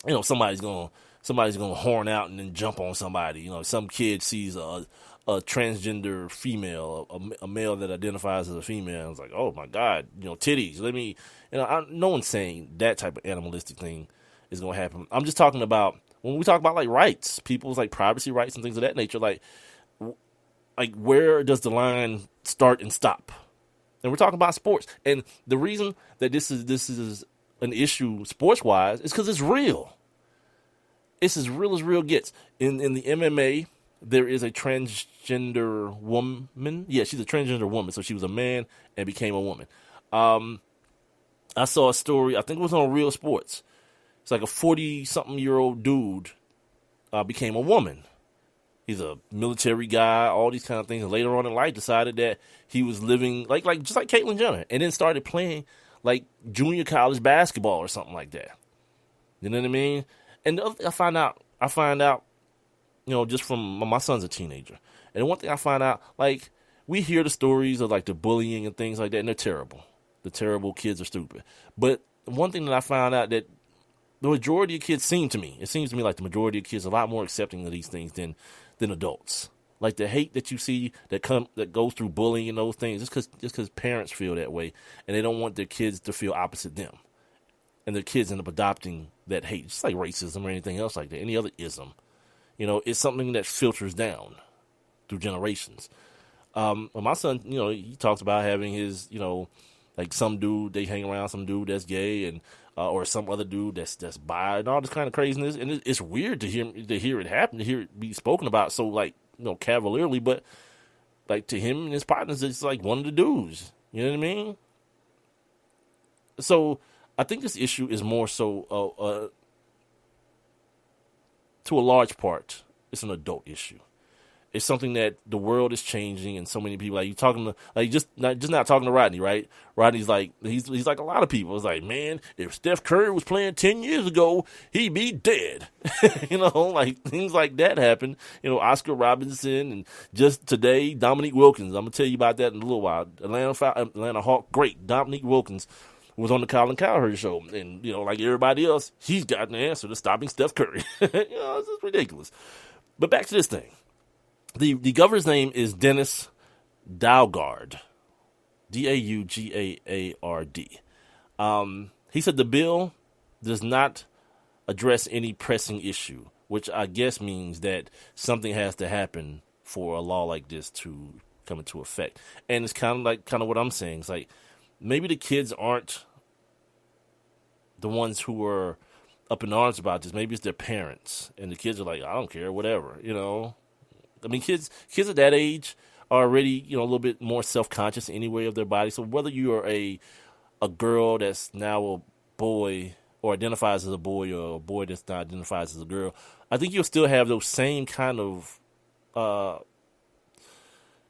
you know, somebody's gonna horn out and then jump on somebody. You know, some kid sees a transgender female, a male that identifies as a female. It's like, oh my God, you know, titties. No one's saying that type of animalistic thing is gonna happen. I'm just talking about when we talk about like rights, people's like privacy rights and things of that nature. Like where does the line start and stop? And we're talking about sports. And the reason that this is an issue sports wise is because it's real. It's as real gets. In the MMA, there is a transgender woman. Yeah, she's a transgender woman. So she was a man and became a woman. I saw a story, I think it was on Real Sports. It's like a 40-something-year-old dude became a woman. He's a military guy, all these kind of things. And later on in life decided that he was living like just like Caitlyn Jenner. And then started playing like junior college basketball or something like that. You know what I mean? And the other thing I find out, you know, just from my son's a teenager. And one thing I find out, like, we hear the stories of like the bullying and things like that, and they're terrible. The terrible kids are stupid. But one thing that I found out that the majority of kids seems to me like the majority of kids are a lot more accepting of these things than adults. Like the hate that you see that goes through bullying and those things, just because parents feel that way and they don't want their kids to feel opposite them, and their kids end up adopting that hate, just like racism or anything else like that, any other ism. You know, it's something that filters down through generations. My son, you know, he talks about having his, you know, like some dude, they hang around some dude that's gay and or some other dude that's bi and all this kind of craziness. And it's weird to hear it happen, to hear it be spoken about so, like, you know, cavalierly. But like to him and his partners, it's like one of the dudes. You know what I mean? So I think this issue is more so to a large part, it's an adult issue. It's something that the world is changing, and so many people, like, you talking to, like, just not talking to Rodney, right? Rodney's like, he's like a lot of people. It's like, man, if Steph Curry was playing 10 years ago, he'd be dead. You know, like, things like that happen. You know, Oscar Robinson, and just today, Dominique Wilkins. I'm gonna tell you about that in a little while. Atlanta Hawk great Dominique Wilkins was on the Colin Cowherd show, and, you know, like everybody else, he's got an answer to stopping Steph Curry. You know, it's just ridiculous. But back to this thing. The governor's name is Dennis Daugaard, Daugaard. He said the bill does not address any pressing issue, which I guess means that something has to happen for a law like this to come into effect. And it's kind of what I'm saying. It's like, maybe the kids aren't the ones who are up in arms about this. Maybe it's their parents, and the kids are like, I don't care, whatever, you know. I mean, kids at that age are already, you know, a little bit more self-conscious anyway of their body. So whether you are a girl that's now a boy or identifies as a boy, or a boy that's not identifies as a girl, I think you'll still have those same kind of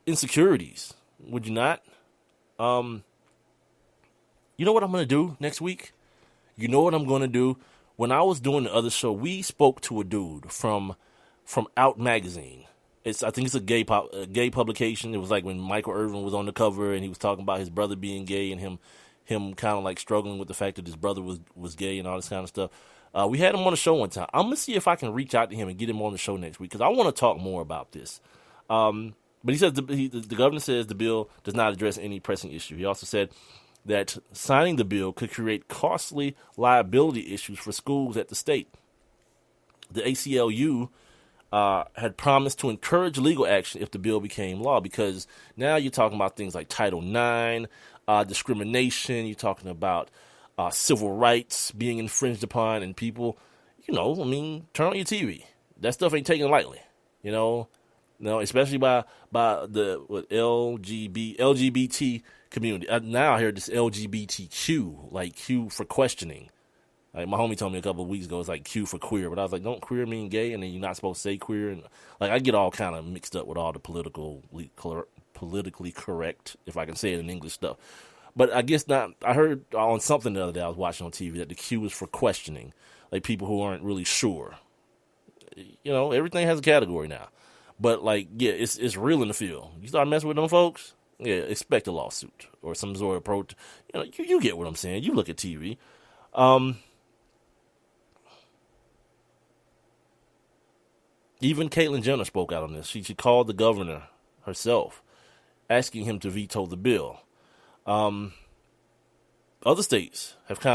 insecurities. Would you not? You know what I'm going to do next week? You know what I'm going to do? When I was doing the other show, we spoke to a dude from Out Magazine. I think it's a gay publication. It was like when Michael Irvin was on the cover, and he was talking about his brother being gay, and him kind of like struggling with the fact that his brother was gay and all this kind of stuff. We had him on the show one time. I'm going to see if I can reach out to him and get him on the show next week, because I want to talk more about this. But he says the governor says the bill does not address any pressing issue. He also said that signing the bill could create costly liability issues for schools at the state. The ACLU had promised to encourage legal action if the bill became law, because now you're talking about things like Title IX, discrimination, you're talking about civil rights being infringed upon, and people, you know, I mean, turn on your TV. That stuff ain't taken lightly, you know. No, especially by the LGBT community. Now I hear this LGBTQ, like Q for questioning. Like my homie told me a couple of weeks ago, it's like Q for queer, but I was like, don't queer mean gay? And then you're not supposed to say queer, and like I get all kind of mixed up with all the politically correct, if I can say it in English, stuff. But I guess not. I heard on something the other day I was watching on TV that the Q is for questioning, like people who aren't really sure. You know, everything has a category now. But like, yeah, it's real in the field. You start messing with them folks, yeah, expect a lawsuit or some sort of approach. You know, you get what I'm saying. You look at TV. Even Caitlyn Jenner spoke out on this. She called the governor herself, asking him to veto the bill. Other states have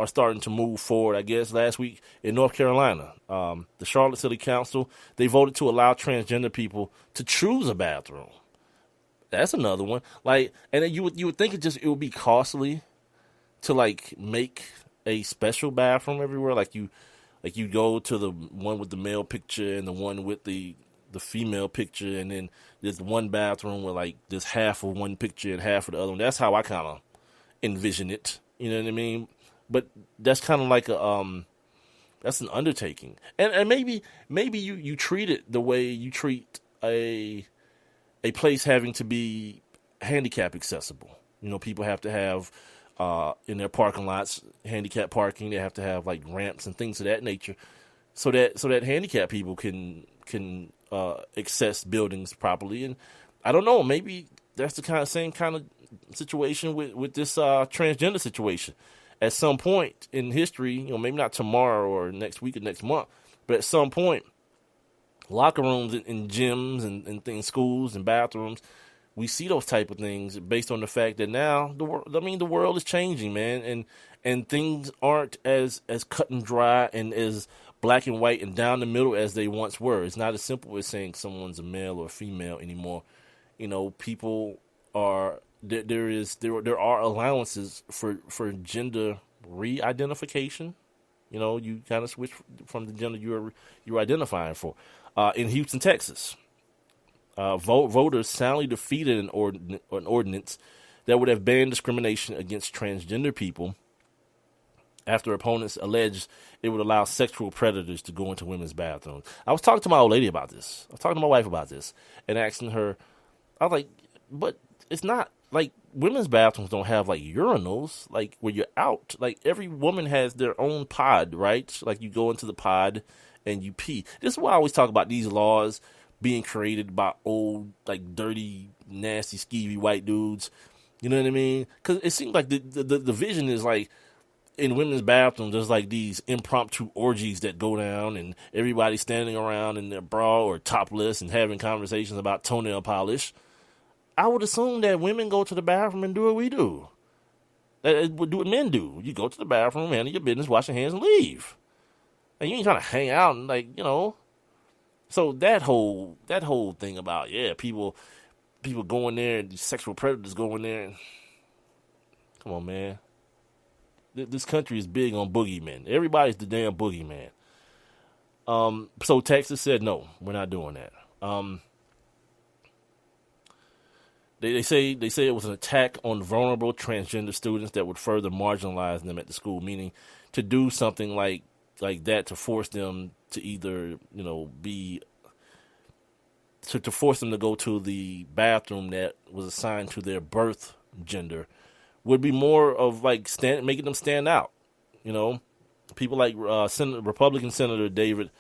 are starting to move forward. I guess last week in North Carolina, the Charlotte City Council, they voted to allow transgender people to choose a bathroom. That's another one. Like, and then you would think it would be costly to like make a special bathroom everywhere? Like you go to the one with the male picture and the one with the female picture, and then there's one bathroom where like there's half of one picture and half of the other one. That's how I kind of envision it. You know what I mean? But that's kind of like that's an undertaking. And maybe you treat it the way you treat a place having to be handicap accessible. You know, people have to have in their parking lots handicap parking. They have to have like ramps and things of that nature, so that handicap people can access buildings properly. And I don't know, maybe that's the same kind of situation with this transgender situation. At some point in history, you know, maybe not tomorrow or next week or next month, but at some point, locker rooms in gyms and things, schools and bathrooms, we see those type of things based on the fact that now the world is changing, man, and things aren't as cut and dry and as black and white and down the middle as they once were. It's not as simple as saying someone's a male or female anymore. You know, people are there are allowances for gender re-identification. You know, you kind of switch from the gender you're identifying for. In Houston, Texas, voters soundly defeated an ordinance that would have banned discrimination against transgender people after opponents alleged it would allow sexual predators to go into women's bathrooms. I was talking to my old lady about this. I was talking to my wife about this and asking her, I was like, but it's not like women's bathrooms don't have like urinals, like where you're out. Like every woman has their own pod, right? Like you go into the pod and you pee. This is why I always talk about these laws being created by old, like dirty, nasty, skeevy white dudes. You know what I mean? Because it seems like the vision is like in women's bathrooms, there's like these impromptu orgies that go down and everybody's standing around in their bra or topless and having conversations about toenail polish. I would assume that women go to the bathroom and do what we do. Do what men do. You go to the bathroom, handle your business, wash your hands, and leave. And you ain't trying to hang out and like, you know. So that whole thing about, yeah, people go in there and these sexual predators go in there and come on, man. This country is big on boogeymen. Everybody's the damn boogeyman. So Texas said, no, we're not doing that. They say it was an attack on vulnerable transgender students that would further marginalize them at the school, meaning to do something like that to force them to either, you know, to force them to go to the bathroom that was assigned to their birth gender would be more of like making them stand out. You know, people like Republican Senator David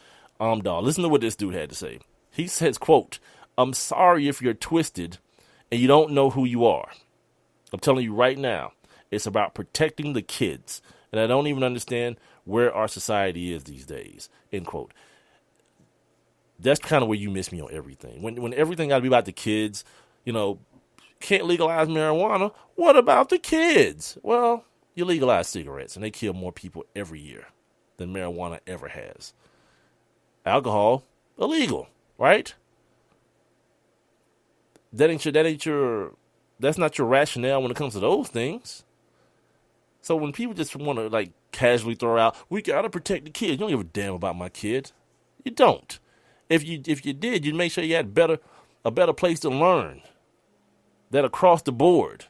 Amdahl. Listen to what this dude had to say. He says, quote, "I'm sorry if you're twisted and you don't know who you are. I'm telling you right now, it's about protecting the kids. And I don't even understand where our society is these days." End quote. That's kind of where you miss me on everything. When everything got to be about the kids, you know, can't legalize marijuana. What about the kids? Well, you legalize cigarettes, and they kill more people every year than marijuana ever has. Alcohol, illegal, right? That's not your rationale when it comes to those things. So when people just want to like casually throw out, we gotta protect the kids. You don't give a damn about my kid. You don't. If you did, you'd make sure you had a better place to learn. That across the board,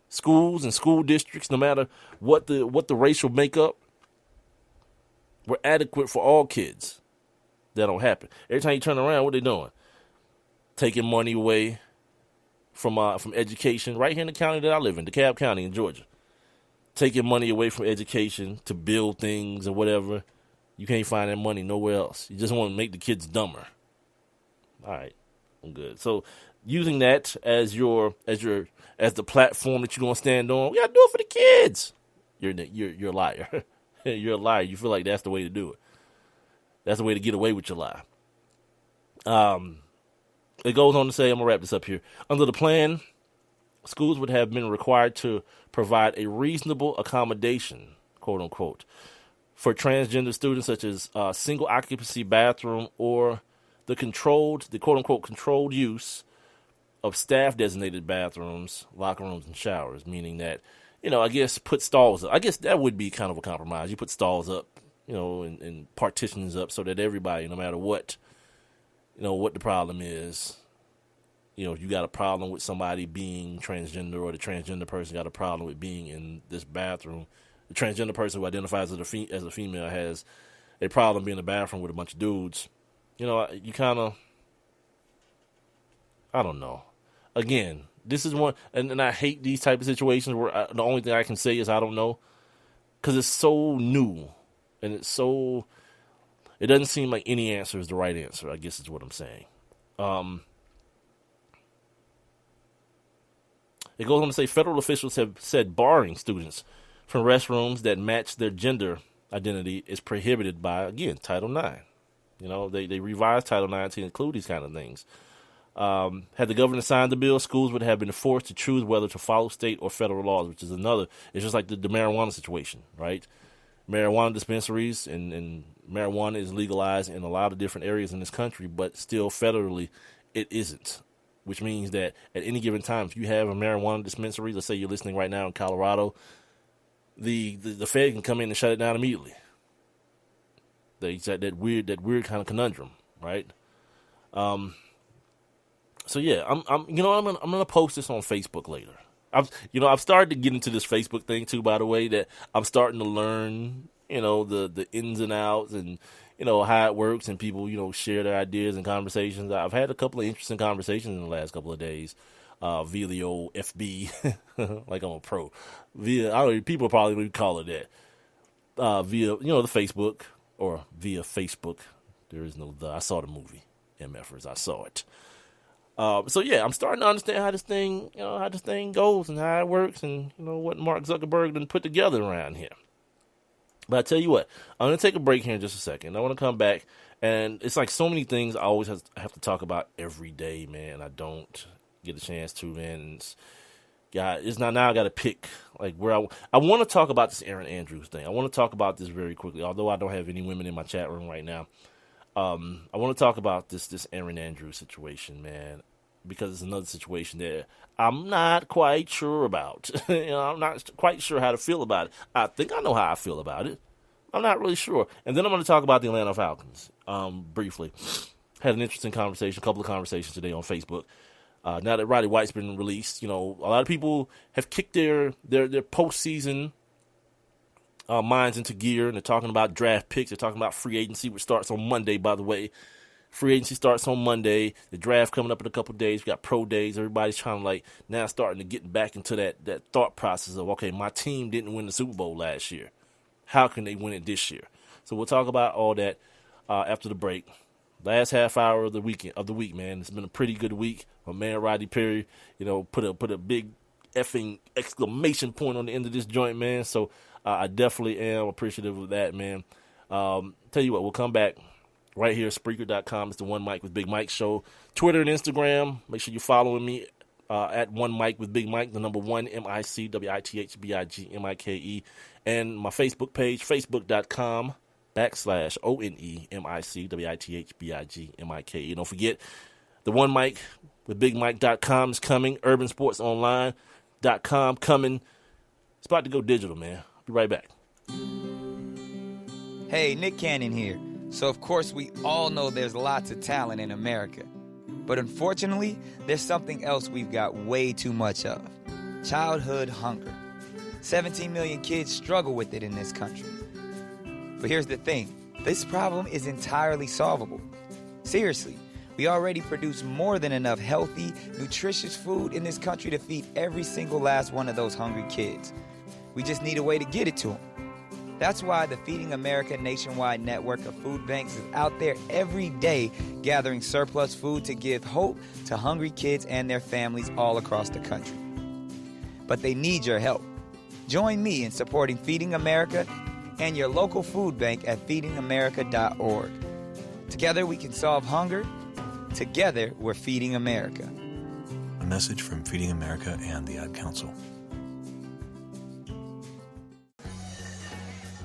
schools and school districts, no matter what the racial makeup, were adequate for all kids. That don't happen. Every time you turn around, what they doing? Taking money away from education right here in the county that I live in, DeKalb County in Georgia. Taking money away from education to build things or whatever. You can't find that money nowhere else. You just want to make the kids dumber. All right, I'm good. So using that as the platform that you're gonna stand on, we gotta do it for the kids. You're a liar. You're a liar. You feel like that's the way to do it. That's the way to get away with your lie. It goes on to say, I'm going to wrap this up here. Under the plan, schools would have been required to provide a reasonable accommodation, quote unquote, for transgender students, such as single occupancy bathroom or the quote unquote controlled use of staff designated bathrooms, locker rooms, and showers, meaning that I guess put stalls up. I guess that would be kind of a compromise. You put stalls up, and partitions up so that everybody, no matter what, what the problem is, if you got a problem with somebody being transgender or the transgender person got a problem with being in this bathroom, the transgender person who identifies as a female has a problem being in the bathroom with a bunch of dudes, you kind of, I don't know. Again, this is one, and I hate these type of situations where the only thing I can say is I don't know, because it's so new, and it doesn't seem like any answer is the right answer, I guess is what I'm saying. It goes on to say federal officials have said barring students from restrooms that match their gender identity is prohibited by, again, Title IX. They revised Title IX to include these kind of things. Had the governor signed the bill, schools would have been forced to choose whether to follow state or federal laws, which is another. It's just like the marijuana situation, right? Marijuana dispensaries and marijuana is legalized in a lot of different areas in this country, but still federally it isn't. Which means that at any given time, if you have a marijuana dispensary, let's say you're listening right now in Colorado, the Fed can come in and shut it down immediately. That weird kind of conundrum, right? So yeah, I'm gonna post this on Facebook later. I've started to get into this Facebook thing too. By the way, that I'm starting to learn, the ins and outs and how it works, and people share their ideas and conversations. I've had a couple of interesting conversations in the last couple of days via the old FB, like I'm a pro. People probably would call it that via the Facebook or via Facebook. There is no the. I saw the movie MFers. I saw it. So yeah, I'm starting to understand how this thing goes and how it works, and what Mark Zuckerberg done put together around here. But I tell you what, I'm gonna take a break here in just a second. I want to come back, and it's like so many things I always have to talk about every day, man. I don't get a chance to, man. It's not now. I got to pick like where I want to talk about this Erin Andrews thing. I want to talk about this very quickly, although I don't have any women in my chat room right now. I want to talk about this Erin Andrews situation, man, because it's another situation that I'm not quite sure about. I'm not quite sure how to feel about it. I think I know how I feel about it. I'm not really sure. And then I'm going to talk about the Atlanta Falcons briefly. Had an interesting conversation, a couple of conversations today on Facebook. Now that Roddy White's been released, a lot of people have kicked their postseason minds into gear, and they're talking about draft picks. They're talking about free agency, which starts on Monday, by the way. Free agency starts on Monday. The draft coming up in a couple of days. We got pro days. Everybody's trying to now starting to get back into that thought process of, okay, my team didn't win the Super Bowl last year. How can they win it this year? So we'll talk about all that after the break. Last half hour of the week, man. It's been a pretty good week. My man Rodney Perry, put a big effing exclamation point on the end of this joint, man. So I definitely am appreciative of that, man. Tell you what, we'll come back right here, Spreaker.com. It's the One Mic with Big Mike show. Twitter and Instagram. Make sure you're following me at One Mic with Big Mike, the number 1 MIC, WITHBIGMIKE. And my Facebook page, Facebook.com/ONEMIC, WITHBIGMIKE. Don't forget, the One Mic with BigMike.com is coming. UrbanSportsOnline.com coming. It's about to go digital, man. Be right back. Hey, Nick Cannon here. So, of course, we all know there's lots of talent in America. But unfortunately, there's something else we've got way too much of. Childhood hunger. 17 million kids struggle with it in this country. But here's the thing. This problem is entirely solvable. Seriously, we already produce more than enough healthy, nutritious food in this country to feed every single last one of those hungry kids. We just need a way to get it to them. That's why the Feeding America nationwide network of food banks is out there every day gathering surplus food to give hope to hungry kids and their families all across the country. But they need your help. Join me in supporting Feeding America and your local food bank at feedingamerica.org. Together we can solve hunger. Together we're Feeding America. A message from Feeding America and the Ad Council.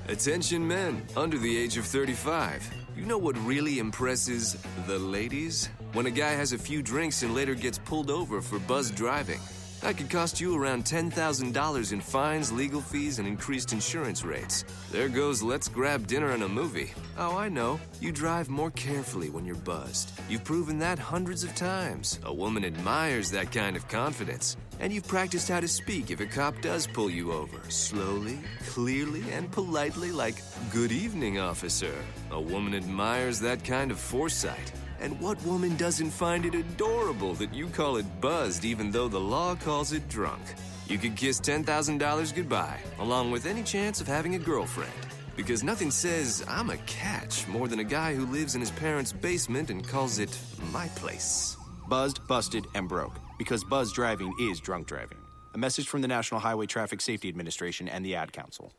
Attention men under the age of 35. You know what really impresses the ladies? When a guy has a few drinks and later gets pulled over for buzz driving. That could cost you around $10,000 in fines, legal fees, and increased insurance rates. There goes let's grab dinner and a movie. Oh, I know. You drive more carefully when you're buzzed. You've proven that hundreds of times. A woman admires that kind of confidence. And you've practiced how to speak if a cop does pull you over. Slowly, clearly, and politely like, "Good evening, officer." A woman admires that kind of foresight. And what woman doesn't find it adorable that you call it buzzed even though the law calls it drunk? You could kiss $10,000 goodbye, along with any chance of having a girlfriend. Because nothing says, "I'm a catch," more than a guy who lives in his parents' basement and calls it my place. Buzzed, busted, and broke. Because buzz driving is drunk driving. A message from the National Highway Traffic Safety Administration and the Ad Council.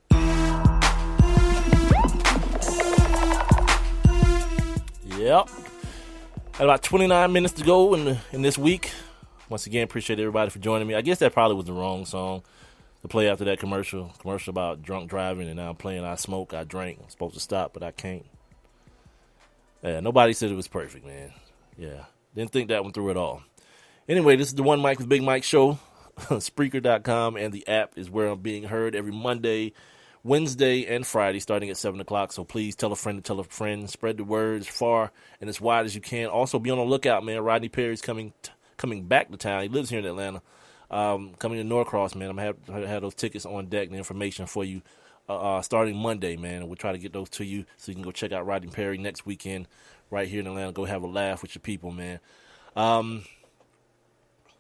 Yep. Had about 29 minutes to go in this week. Once again, appreciate everybody for joining me. I guess that probably was the wrong song to play after that commercial about drunk driving, and now I'm playing I Smoke, I Drink. I'm supposed to stop, but I can't. Yeah, nobody said it was perfect, man. Yeah, didn't think that one through at all. Anyway, this is the One Mic with Big Mike show. Spreaker.com and the app is where I'm being heard every Monday, Wednesday, and Friday starting at 7 o'clock. So please tell a friend to tell a friend. Spread the word as far and as wide as you can. Also, be on the lookout, man. Rodney Perry's coming back to town. He lives here in Atlanta. Coming to Norcross, man. I'm going to have those tickets on deck and the information for you starting Monday, man. We'll try to get those to you so you can go check out Rodney Perry next weekend right here in Atlanta. Go have a laugh with your people, man.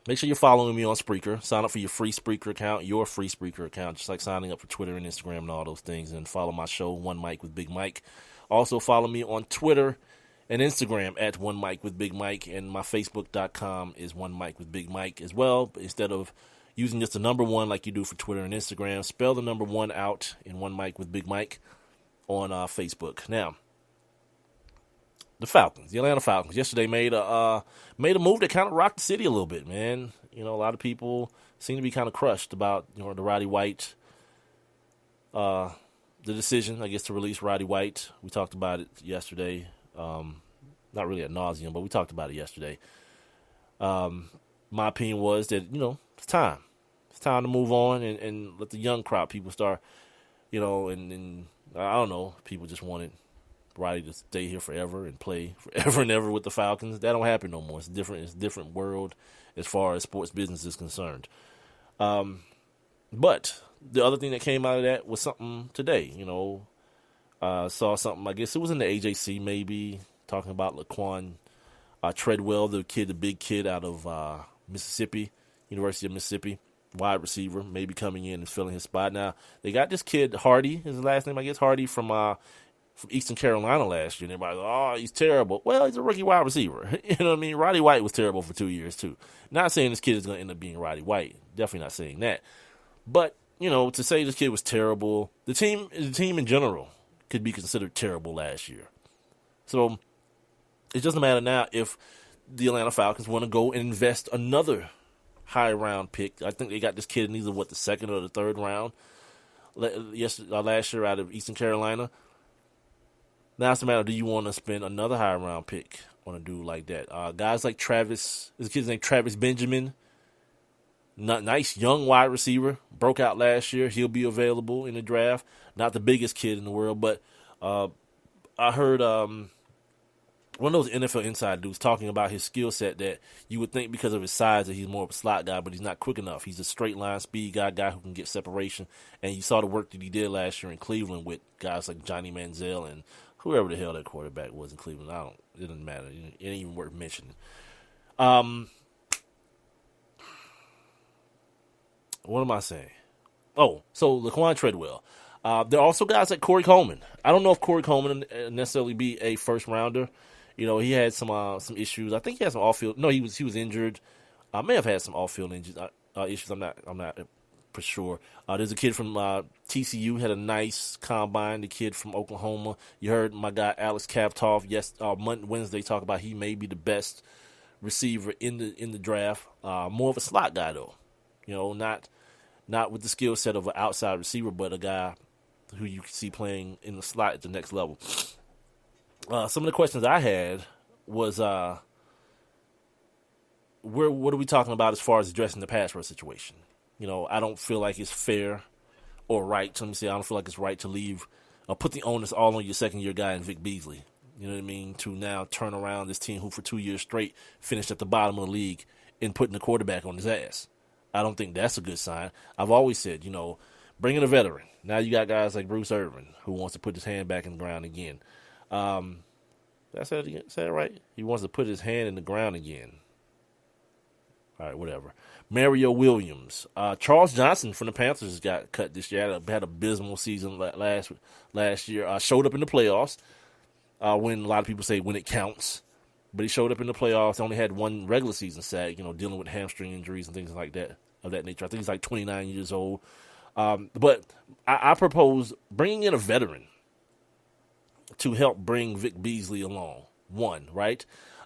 Make sure you're following me on Spreaker. Sign up for your free Spreaker account, just like signing up for Twitter and Instagram and all those things. And follow my show, One Mic with Big Mike. Also follow me on Twitter and Instagram at One Mic with Big Mike. And my Facebook.com is One Mic with Big Mike as well. But instead of using just the number one like you do for Twitter and Instagram, spell the number one out in One Mic with Big Mike on Facebook. Now, the Atlanta Falcons, yesterday made a move that kind of rocked the city a little bit, man. You know, a lot of people seem to be kind of crushed about, the Roddy White, the decision, I guess, to release Roddy White. We talked about it yesterday, not really ad nauseum, but we talked about it yesterday. My opinion was that, it's time. It's time to move on and let the young crop people start, and I don't know, people just wanted Roddy to stay here forever and play forever and ever with the Falcons. That don't happen no more. It's a different world as far as sports business is concerned. But the other thing that came out of that was something today. Saw something, I guess it was in the AJC maybe, talking about Laquan Treadwell, the big kid out of Mississippi, University of Mississippi, wide receiver, maybe coming in and filling his spot. Now, they got this kid, Hardy, his last name, I guess, Hardy, from Eastern Carolina last year, and everybody's like, oh, he's terrible. Well, he's a rookie wide receiver. You know what I mean? Roddy White was terrible for 2 years, too. Not saying this kid is going to end up being Roddy White. Definitely not saying that. But, to say this kid was terrible, the team in general could be considered terrible last year. So, it doesn't matter now if the Atlanta Falcons want to go and invest another high-round pick. I think they got this kid in either, the second or the third round last year out of Eastern Carolina. Now it's the matter, do you want to spend another high-round pick on a dude like that? Guys like Travis, this kid's named Travis Benjamin, nice young wide receiver, broke out last year. He'll be available in the draft. Not the biggest kid in the world, but I heard one of those NFL inside dudes talking about his skill set, that you would think because of his size that he's more of a slot guy, but he's not quick enough. He's a straight line speed guy who can get separation. And you saw the work that he did last year in Cleveland with guys like Johnny Manziel and whoever the hell that quarterback was in Cleveland. It doesn't matter. It ain't even worth mentioning. What am I saying? Oh, so Laquan Treadwell. There are also guys like Corey Coleman. I don't know if Corey Coleman necessarily be a first rounder. He had some issues. I think he had some off field. No, he was injured. I may have had some off field issues. I'm not for sure. There's a kid from TCU, had a nice combine. The kid from Oklahoma. You heard my guy Alex Kaptoff Wednesday talk about he may be the best receiver in the draft. More of a slot guy though. Not with the skill set of an outside receiver, but a guy who you can see playing in the slot at the next level. Some of the questions I had was what are we talking about as far as addressing the pass rush situation? You know, I don't feel like it's fair or right. Let me say, I don't feel like it's right to leave or put the onus all on your second-year guy in Vic Beasley. You know what I mean? To now turn around this team who for 2 years straight finished at the bottom of the league and putting the quarterback on his ass. I don't think that's a good sign. I've always said, you know, bring in a veteran. Now you got guys like Bruce Irvin who wants to put his hand back in the ground again. Did I say it again? Say it right? He wants to put his hand in the ground again. All right, whatever. Mario Williams. Charles Johnson from the Panthers got cut this year. Had an abysmal season last year. Showed up in the playoffs when a lot of people say when it counts. But he showed up in the playoffs. Only had one regular season sack, you know, dealing with hamstring injuries and things like that of that nature. I think he's like 29 years old. But I propose bringing in a veteran to help bring Vic Beasley along. One, right?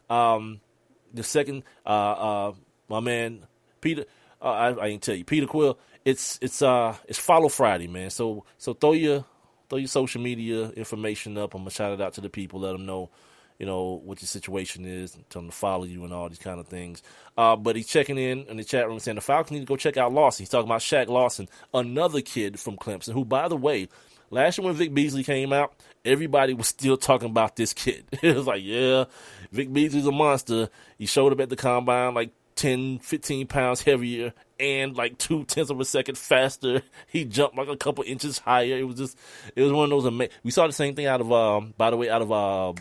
The second, my man Peter, I ain't tell you, Peter Quill. It's Follow Friday, man. So throw your social media information up. I'm gonna shout it out to the people, let them know, you know, what your situation is, tell them to follow you and all these kind of things. But he's checking in the chat room saying the Falcons need to go check out Lawson. He's talking about Shaq Lawson, another kid from Clemson, who, by the way, last year when Vic Beasley came out, everybody was still talking about this kid. It was like, yeah, Vic Beasley's a monster. He showed up at the combine like 10, 15 pounds heavier and like 0.2 of a second faster. He jumped like a couple inches higher. It was one of those amazing. We saw the same thing out of the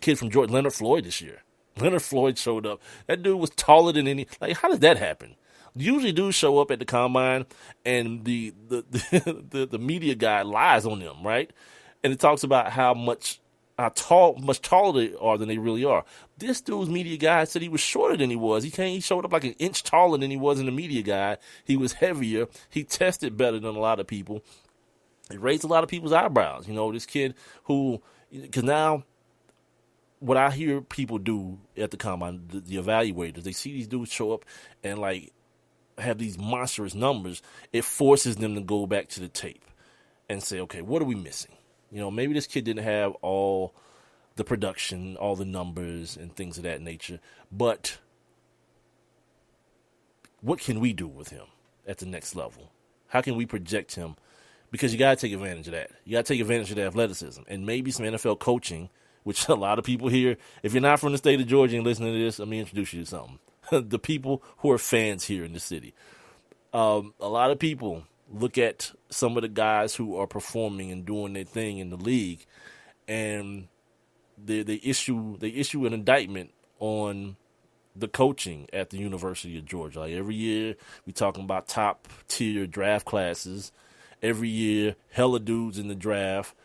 kid from Georgia, Leonard Floyd, this year. Leonard Floyd showed up. That dude was taller than any. Like, how did that happen? Usually dudes show up at the combine and the media guy lies on them, right? And it talks about how much taller they are than they really are. This dude's media guy said he was shorter than he was. He showed up like an inch taller than he was in the media guy. He was heavier. He tested better than a lot of people. It raised a lot of people's eyebrows. You know, this kid who, because now what I hear people do at the combine, the evaluators, they see these dudes show up and like have these monstrous numbers. It forces them to go back to the tape and say, okay, what are we missing? You know, maybe this kid didn't have all the production, all the numbers and things of that nature, but what can we do with him at the next level? How can we project him? Because you got to take advantage of that. You got to take advantage of the athleticism and maybe some NFL coaching, which a lot of people here, if you're not from the state of Georgia and listening to this, let me introduce you to something. The people who are fans here in the city. A lot of people look at some of the guys who are performing and doing their thing in the league, and they issue an indictment on the coaching at the University of Georgia. Like every year, we talking about top tier draft classes. Every year, hella dudes in the draft.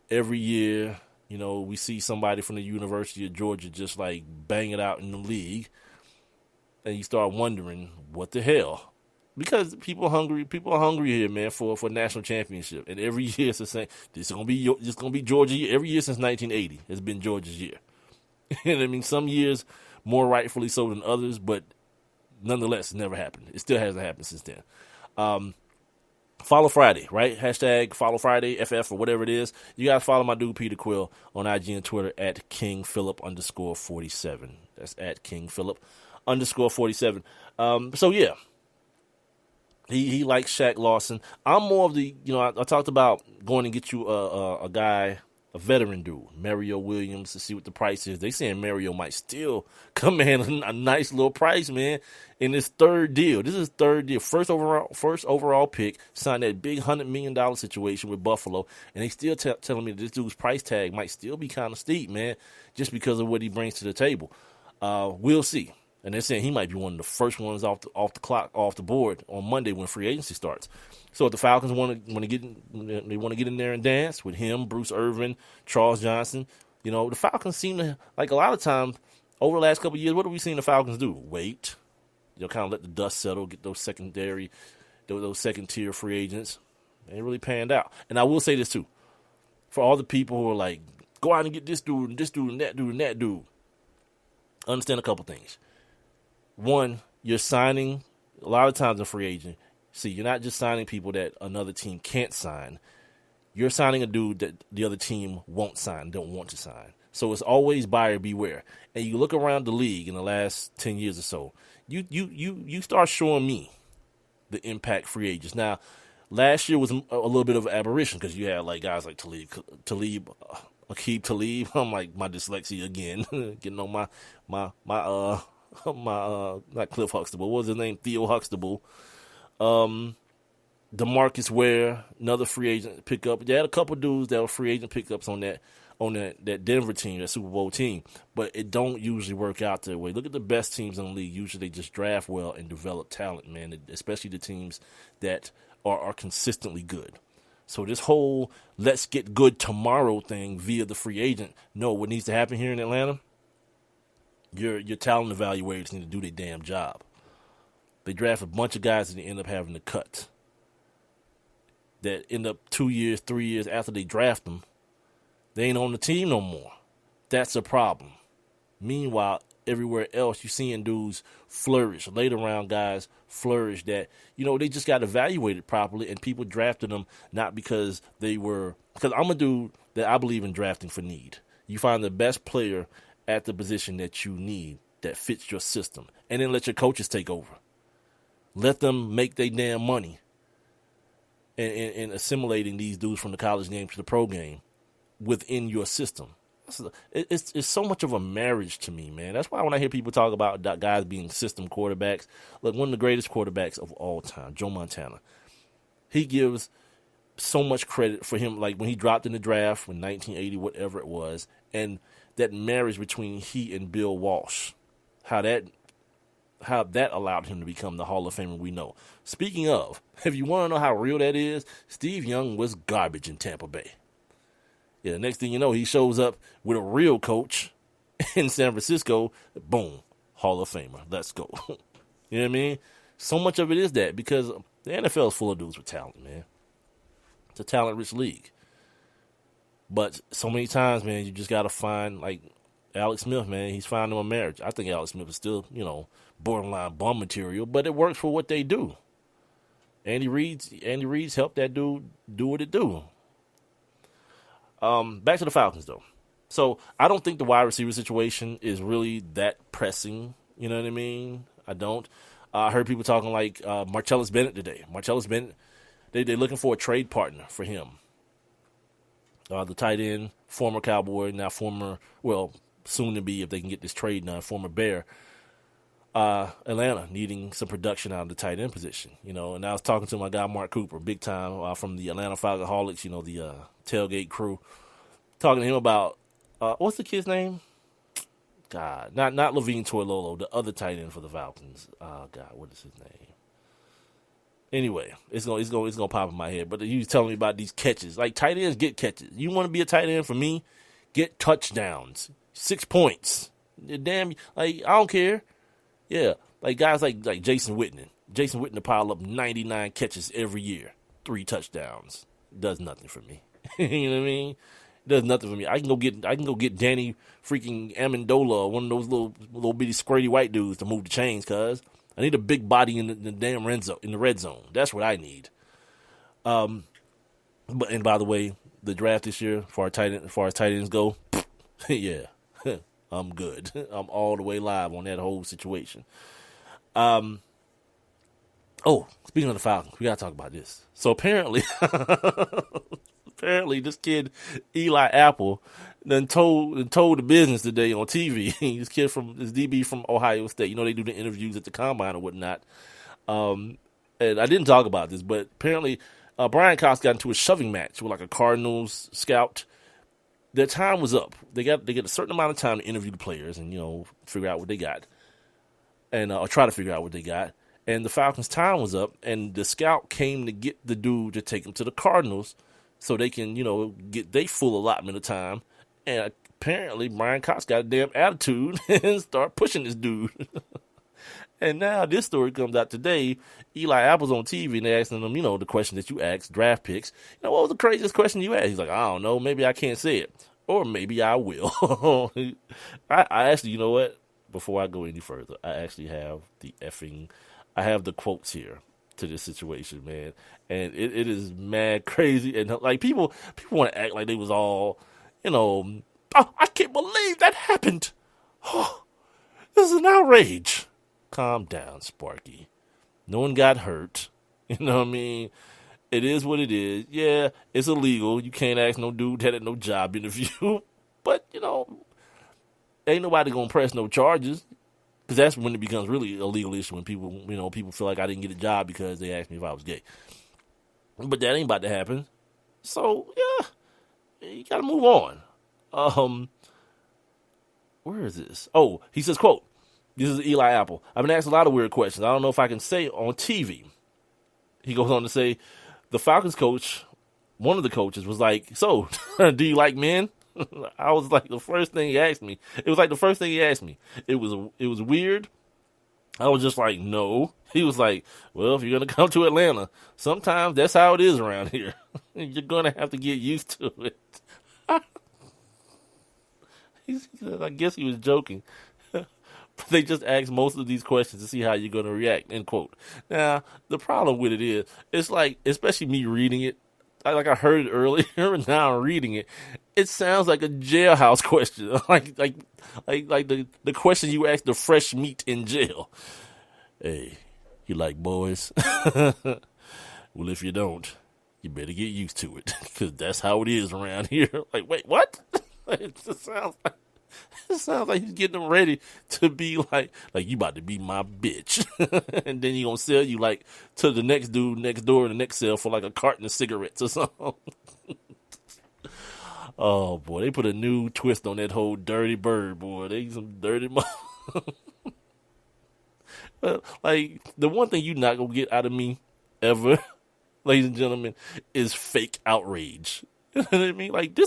Every year, you know, we see somebody from the University of Georgia just like bang it out in the league, and you start wondering what the hell. Because people are hungry here, man, for a national championship. And every year it's the same. This is gonna be Georgia year. Every year since 1980 has been Georgia's year. And I mean, some years more rightfully so than others, but nonetheless, it never happened. It still hasn't happened since then. Follow Friday, right? Hashtag Follow Friday, FF or whatever it is. You guys follow my dude Peter Quill on IG and Twitter at KingPhilip_47. That's at KingPhilip_47. So yeah. He likes Shaq Lawson. I'm more of the, you know, I talked about going and get you a guy, a veteran dude, Mario Williams, to see what the price is. They saying Mario might still command a nice little price, man, in his third deal. This is his third deal. First overall pick, signed that big $100 million situation with Buffalo, and they still telling me that this dude's price tag might still be kind of steep, man, just because of what he brings to the table. We'll see. And they're saying he might be one of the first ones off the board on Monday when free agency starts. So if the Falcons want to get in there and dance with him, Bruce Irvin, Charles Johnson, you know, the Falcons seem to, like a lot of times over the last couple of years, what have we seen the Falcons do? Wait. They'll kind of let the dust settle, get those second tier free agents. They ain't really panned out. And I will say this too. For all the people who are like, go out and get this dude and that dude and that dude. Understand a couple things. One, you're signing, a lot of times a free agent, see, you're not just signing people that another team can't sign. You're signing a dude that the other team won't sign, don't want to sign. So it's always buyer beware. And you look around the league in the last 10 years or so, you start showing me the impact free agents. Now, last year was a little bit of an aberration because you had like guys like Akeem Talib. I'm like my dyslexia again, getting on my not Cliff Huxtable. What was his name? Theo Huxtable. DeMarcus Ware, another free agent pickup. They had a couple dudes that were free agent pickups on that Denver team, that Super Bowl team, but it don't usually work out that way. Look at the best teams in the league. Usually they just draft well and develop talent, man, especially the teams that are consistently good. So this whole let's get good tomorrow thing via the free agent, no, what needs to happen here in Atlanta, your talent evaluators need to do their damn job. They draft a bunch of guys and they end up having to cut. That end up 2 years, 3 years after they draft them, they ain't on the team no more. That's a problem. Meanwhile, everywhere else, you're seeing dudes flourish, later round guys flourish that, they just got evaluated properly and people drafted them not because because I'm a dude that I believe in drafting for need. You find the best player at the position that you need that fits your system and then let your coaches take over. Let them make their damn money and assimilating these dudes from the college game to the pro game within your system. It's so much of a marriage to me, man. That's why when I hear people talk about guys being system quarterbacks, look, one of the greatest quarterbacks of all time, Joe Montana, he gives so much credit for him, like when he dropped in the draft in 1980, whatever it was, and that marriage between he and Bill Walsh, how that allowed him to become the Hall of Famer we know. Speaking of, if you want to know how real that is, Steve Young was garbage in Tampa Bay. Yeah, next thing you know, he shows up with a real coach in San Francisco. Boom, Hall of Famer. Let's go. You know what I mean? So much of it is that because the NFL is full of dudes with talent, man. It's a talent-rich league. But so many times, man, you just got to find, like, Alex Smith, man, he's finding a marriage. I think Alex Smith is still, borderline bum material, but it works for what they do. Andy Reid's helped that dude do what it do. Back to the Falcons, though. So I don't think the wide receiver situation is really that pressing. You know what I mean? I don't. I heard people talking like Martellus Bennett today. Martellus Bennett, they're looking for a trade partner for him. The tight end, former Cowboy, now soon to be, if they can get this trade done, former Bear. Atlanta needing some production out of the tight end position, and I was talking to my guy Mark Cooper, big time from the Atlanta Falconholics, the tailgate crew, talking to him about what's the kid's name? God, not Levine Toilolo, the other tight end for the Falcons. God, what is his name? Anyway, it's gonna pop in my head. But he was telling me about these catches. Like tight ends get catches. You want to be a tight end for me? Get touchdowns, 6 points. Damn, like I don't care. Yeah, like guys like Jason Witten. Jason Witten pile up 99 catches every year, 3 touchdowns. Does nothing for me. You know what I mean? Does nothing for me. I can go get Danny freaking Amendola, one of those little bitty squirty white dudes to move the chains. Cause I need a big body in the damn red zone. That's what I need. And by the way, the draft this year as far as tight ends go, yeah. I'm good. I'm all the way live on that whole situation. Speaking of the Falcons, we got to talk about this. So apparently this kid, Eli Apple, done told the business today on TV. This DB from Ohio State. They do the interviews at the combine or whatnot. And I didn't talk about this, but apparently Brian Cox got into a shoving match with like a Cardinals scout. Their time was up. They get a certain amount of time to interview the players and figure out what they got, and or try to figure out what they got. And the Falcons' time was up, and the scout came to get the dude to take him to the Cardinals, so they can get their full allotment of time. And apparently, Brian Cox got a damn attitude and start pushing this dude. And now this story comes out today. Eli Apple's on TV and they're asking him, the question that you asked, draft picks. What was the craziest question you asked? He's like, I don't know. Maybe I can't say it. Or maybe I will. I actually, you know what? Before I go any further, I actually have I have the quotes here to this situation, man. And it is mad crazy. And like people want to act like they was all, oh, I can't believe that happened. Oh, this is an outrage. Calm down, Sparky. No one got hurt. You know what I mean? It is what it is. Yeah, it's illegal. You can't ask no dude that at no job interview. But, ain't nobody going to press no charges. Because that's when it becomes really a legal issue, when people feel like I didn't get a job because they asked me if I was gay. But that ain't about to happen. So, yeah, you got to move on. Where is this? Oh, he says, quote, this is Eli Apple. I've been asked a lot of weird questions. I don't know if I can say on TV. He goes on to say, the Falcons coach, one of the coaches, was like, so, do you like men? I was like, the first thing he asked me. It was like the first thing he asked me. It was weird. I was just like, no. He was like, well, if you're going to come to Atlanta, sometimes that's how it is around here. You're going to have to get used to it. I guess he was joking. But they just asked most of these questions to see how you're going to react, end quote. Now, the problem with it is, it's like, especially me reading it, I heard it earlier, and now I'm reading it. It sounds like a jailhouse question, like the question you ask the fresh meat in jail. Hey, you like boys? Well, if you don't, you better get used to it, because that's how it is around here. Like, wait, what? It sounds like he's getting them ready to be like you about to be my bitch. And then he gonna sell you like to the next dude next door in the next cell for like a carton of cigarettes or something. Oh boy, they put a new twist on that whole dirty bird, boy. They some dirty like, the one thing you not gonna get out of me ever, ladies and gentlemen, is fake outrage. You know what I mean? Like,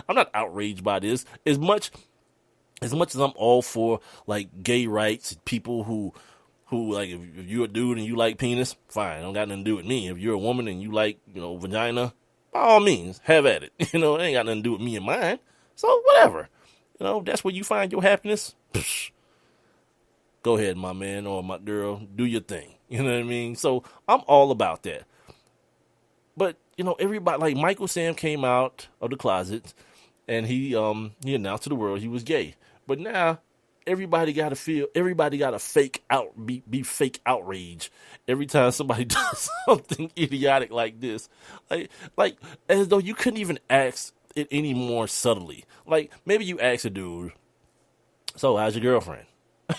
I'm not outraged by this as much as I'm all for, like, gay rights, people who like, if you're a dude and you like penis, fine, don't got nothing to do with me. If you're a woman and you like, vagina, by all means, have at it. It ain't got nothing to do with me and mine. So, whatever. That's where you find your happiness. Psh, go ahead, my man or my girl, do your thing. You know what I mean? So, I'm all about that. But, everybody, like, Michael Sam came out of the closet and he announced to the world he was gay. But now everybody got to be fake outrage every time somebody does something idiotic like this. Like as though you couldn't even ask it any more subtly. Like, maybe you ask a dude, so how's your girlfriend?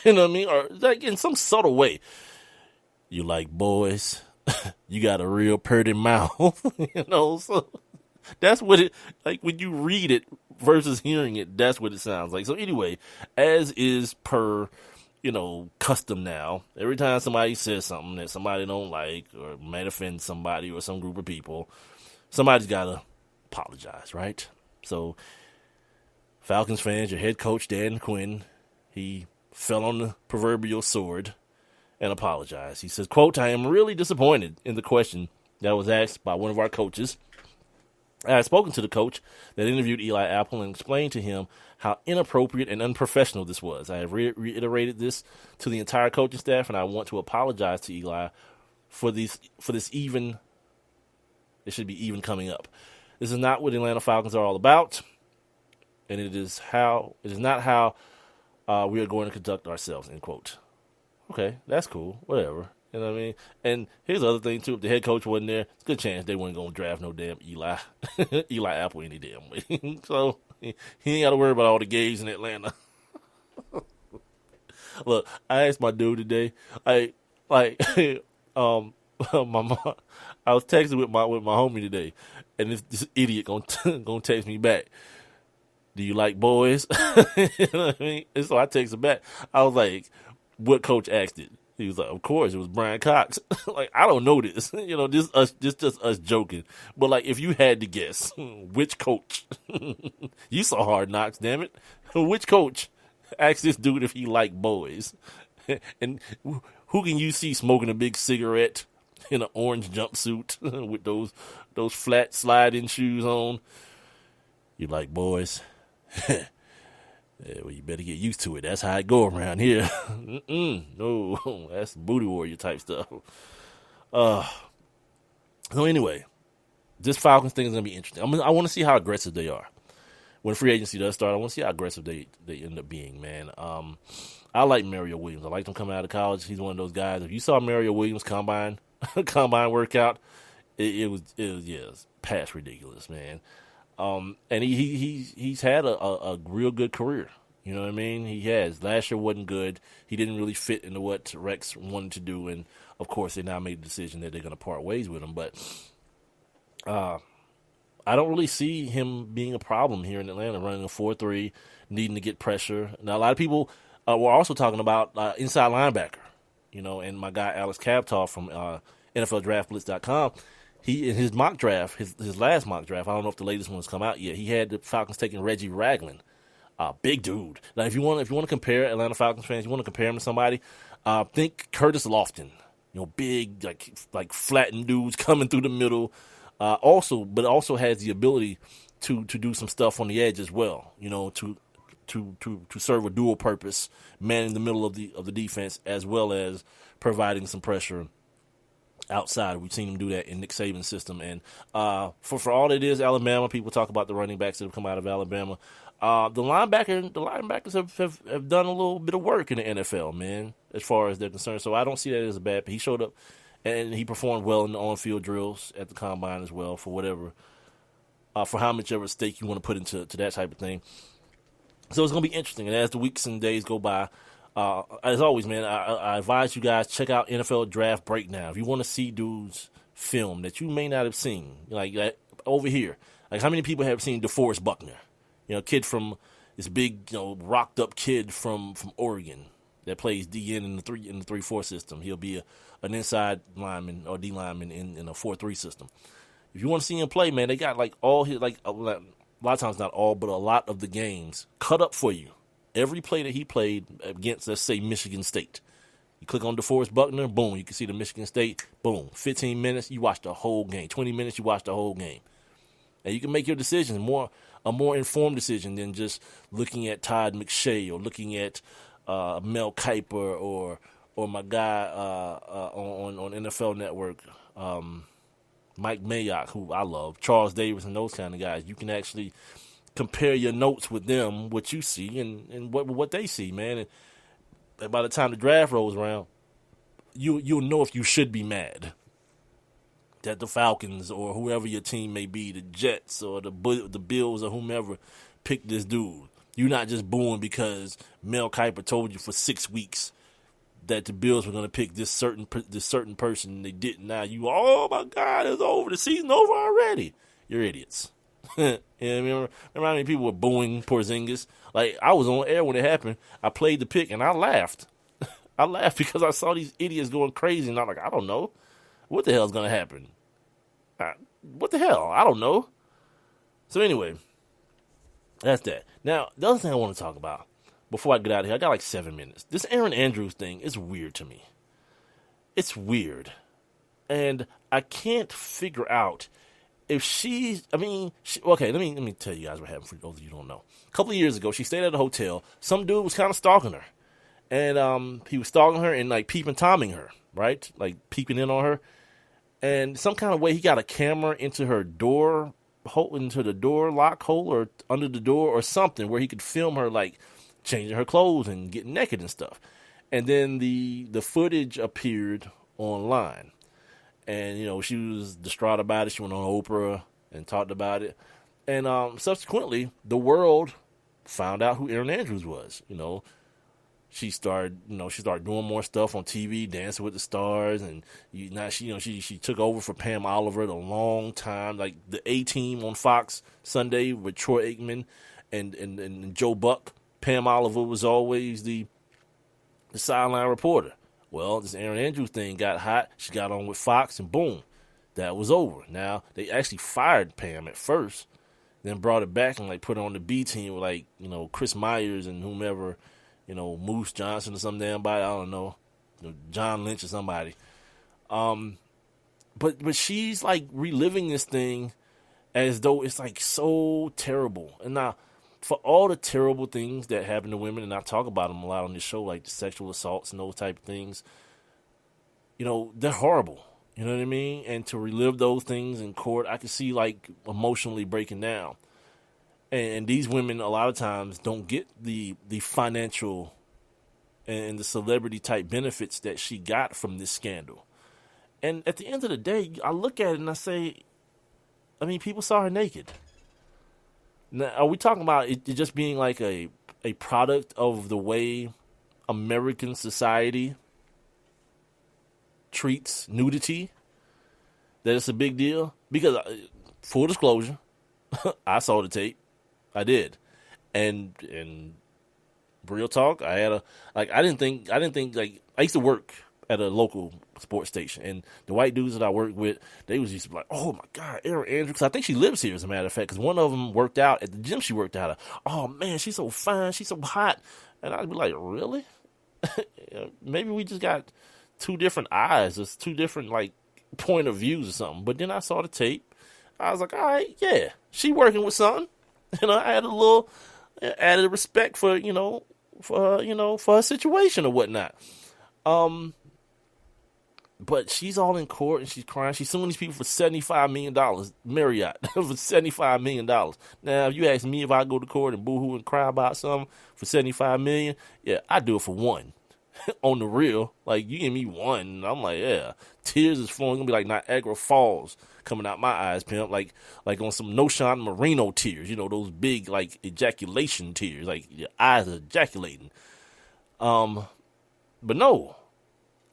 You know what I mean? Or like in some subtle way. You like boys? You got a real pretty mouth. So that's what it, like, when you read it versus hearing it, that's what it sounds like. So anyway, as is per, custom now, every time somebody says something that somebody don't like or might offend somebody or some group of people, somebody's got to apologize, right? So Falcons fans, your head coach, Dan Quinn, he fell on the proverbial sword and apologized. He says, quote, I am really disappointed in the question that was asked by one of our coaches. I had spoken to the coach that interviewed Eli Apple and explained to him how inappropriate and unprofessional this was. I have reiterated this to the entire coaching staff, and I want to apologize to Eli for this even. It should be even coming up. This is not what the Atlanta Falcons are all about, and it is not how we are going to conduct ourselves, end quote. Okay, that's cool. Whatever. You know what I mean? And here's the other thing, too. If the head coach wasn't there, it's a good chance they weren't going to draft no damn Eli Apple any damn way. So he ain't got to worry about all the gays in Atlanta. Look, I asked my dude today, my mom, I was texting with my homie today, and this idiot gonna text me back. Do you like boys? You know what I mean? And so I texted back. I was like, what coach asked it? He was like, of course, it was Brian Cox. Like, I don't know this. Just us joking. But, like, if you had to guess, which coach? You saw Hard Knocks, damn it. Which coach asked this dude if he liked boys? And who can you see smoking a big cigarette in an orange jumpsuit with those flat slide-in shoes on? You like boys? Yeah, well, you better get used to it. That's how it go around here. No, that's booty warrior type stuff. So anyway, this Falcons thing is going to be interesting. I want to see how aggressive they are. when free agency does start, I want to see how aggressive they end up being, man. I like Mario Williams. I liked him coming out of college. He's one of those guys. If you saw Mario Williams combine workout, it was past ridiculous, man. And he's had a real good career. You know what I mean? He has. Last year wasn't good. He didn't really fit into what Rex wanted to do, and of course they now made the decision that they're going to part ways with him. But I don't really see him being a problem here in Atlanta, running a 4-3, needing to get pressure. Now, a lot of people were also talking about inside linebacker, and my guy Alex Kaptoff from NFLDraftBlitz.com, he in his mock draft, his last mock draft, I don't know if the latest one has come out yet, he had the Falcons taking Reggie Ragland, big dude. Now, if you want to compare Atlanta Falcons fans, you want to compare him to somebody, think Curtis Lofton, big like flattened dudes coming through the middle. Also has the ability to do some stuff on the edge as well. To serve a dual purpose, manning the middle of the defense as well as providing some pressure outside. We've seen him do that in Nick Saban's system. And for all it is, Alabama, people talk about the running backs that have come out of Alabama. The linebackers have done a little bit of work in the NFL, man, as far as they're concerned. So I don't see that as a bad. He showed up. And he performed well in the on-field drills at the combine as well, for how much ever stake you want to put into that type of thing. So it's going to be interesting. And as the weeks and days go by, as always, man, I advise you guys, check out NFL Draft Breakdown. If you want to see dudes film that you may not have seen, like over here, like how many people have seen DeForest Buckner? Kid from this big, rocked up kid from Oregon that plays DN in the 3-4 system. He'll be an inside lineman or D lineman in a 4-3 system. If you want to see him play, man, they got all his a lot of times, not all, but a lot of the games cut up for you. Every play that he played against, let's say, Michigan State. You click on DeForest Buckner, boom, you can see the Michigan State, boom. 15 minutes, you watch the whole game. 20 minutes, you watch the whole game. And you can make your decisions, a more informed decision than just looking at Todd McShay or looking at Mel Kiper or my guy on NFL Network, Mike Mayock, who I love, Charles Davis, and those kind of guys. You can actually compare your notes with them, what you see, and what they see, man. And by the time the draft rolls around, you'll know if you should be mad that the Falcons or whoever your team may be, the Jets or the Bills or whomever, picked this dude. You're not just booing because Mel Kiper told you for 6 weeks that the Bills were going to pick this certain person and they didn't. Now oh my God, it's over. The season's over already. You're idiots. Remember how many people were booing Porzingis? Like, I was on air when it happened. I played the pick and I laughed. I laughed because I saw these idiots going crazy and I'm like, I don't know. What the hell is going to happen? What the hell? I don't know. So anyway, that's that. Now, the other thing I want to talk about before I get out of here, I got like 7 minutes. This Erin Andrews thing is weird to me. It's weird. And I can't figure out if okay, let me tell you guys what happened for those of you who don't know. A couple of years ago, she stayed at a hotel. Some dude was kind of stalking her. And he was stalking her and like peeping Tomming her, right? Like peeping in on her. And some kind of way he got a camera into her door hole, into the door lock hole or under the door or something where he could film her like changing her clothes and getting naked and stuff. And then the footage appeared online. And, she was distraught about it. She went on Oprah and talked about it. And subsequently, the world found out who Erin Andrews was. She started doing more stuff on TV, Dancing with the Stars, and she took over for Pam Oliver a long time, like the A-Team on Fox Sunday with Troy Aikman and Joe Buck. Pam Oliver was always the sideline reporter. Well, this Erin Andrews thing got hot. She got on with Fox, and boom, that was over. Now they actually fired Pam at first, then brought it back and like put her on the B team with like Chris Myers and whomever. Moose Johnson or some damn body, I don't know, John Lynch or somebody. But she's like reliving this thing as though it's like so terrible. And now, for all the terrible things that happen to women, and I talk about them a lot on this show, like the sexual assaults and those type of things, they're horrible. You know what I mean? And to relive those things in court, I can see like emotionally breaking down. And these women a lot of times don't get the financial and the celebrity type benefits that she got from this scandal. And at the end of the day, I look at it and I say, I mean, people saw her naked. Now, are we talking about it just being like a product of the way American society treats nudity, that it's a big deal? Because, full disclosure, I saw the tape. I did. And real talk, I had I didn't think, like, I used to work at a local sports station, and the white dudes that I worked with, they was used to be like, oh my God, Erin Andrews, because I think she lives here, as a matter of fact, because one of them worked out at the gym she worked out at. Oh man, she's so fine, she's so hot. And I'd be like, really? Maybe we just got two different eyes, it's two different, like, point of views or something. But then I saw the tape, I was like, all right, yeah, she working with something. I had a little added respect for, for her situation or whatnot. But she's all in court and she's crying. She's suing these people for $75 million. Marriott for $75 million. Now, if you ask me if I go to court and boo-hoo and cry about something for $75 million, yeah, I do it for one. On the real, like, you give me one, and I'm like, yeah, tears is flowing. It's gonna be like Niagara Falls coming out my eyes, pimp. Like on some Noshan Merino tears. Those big, like, ejaculation tears. Like, your eyes are ejaculating. But no.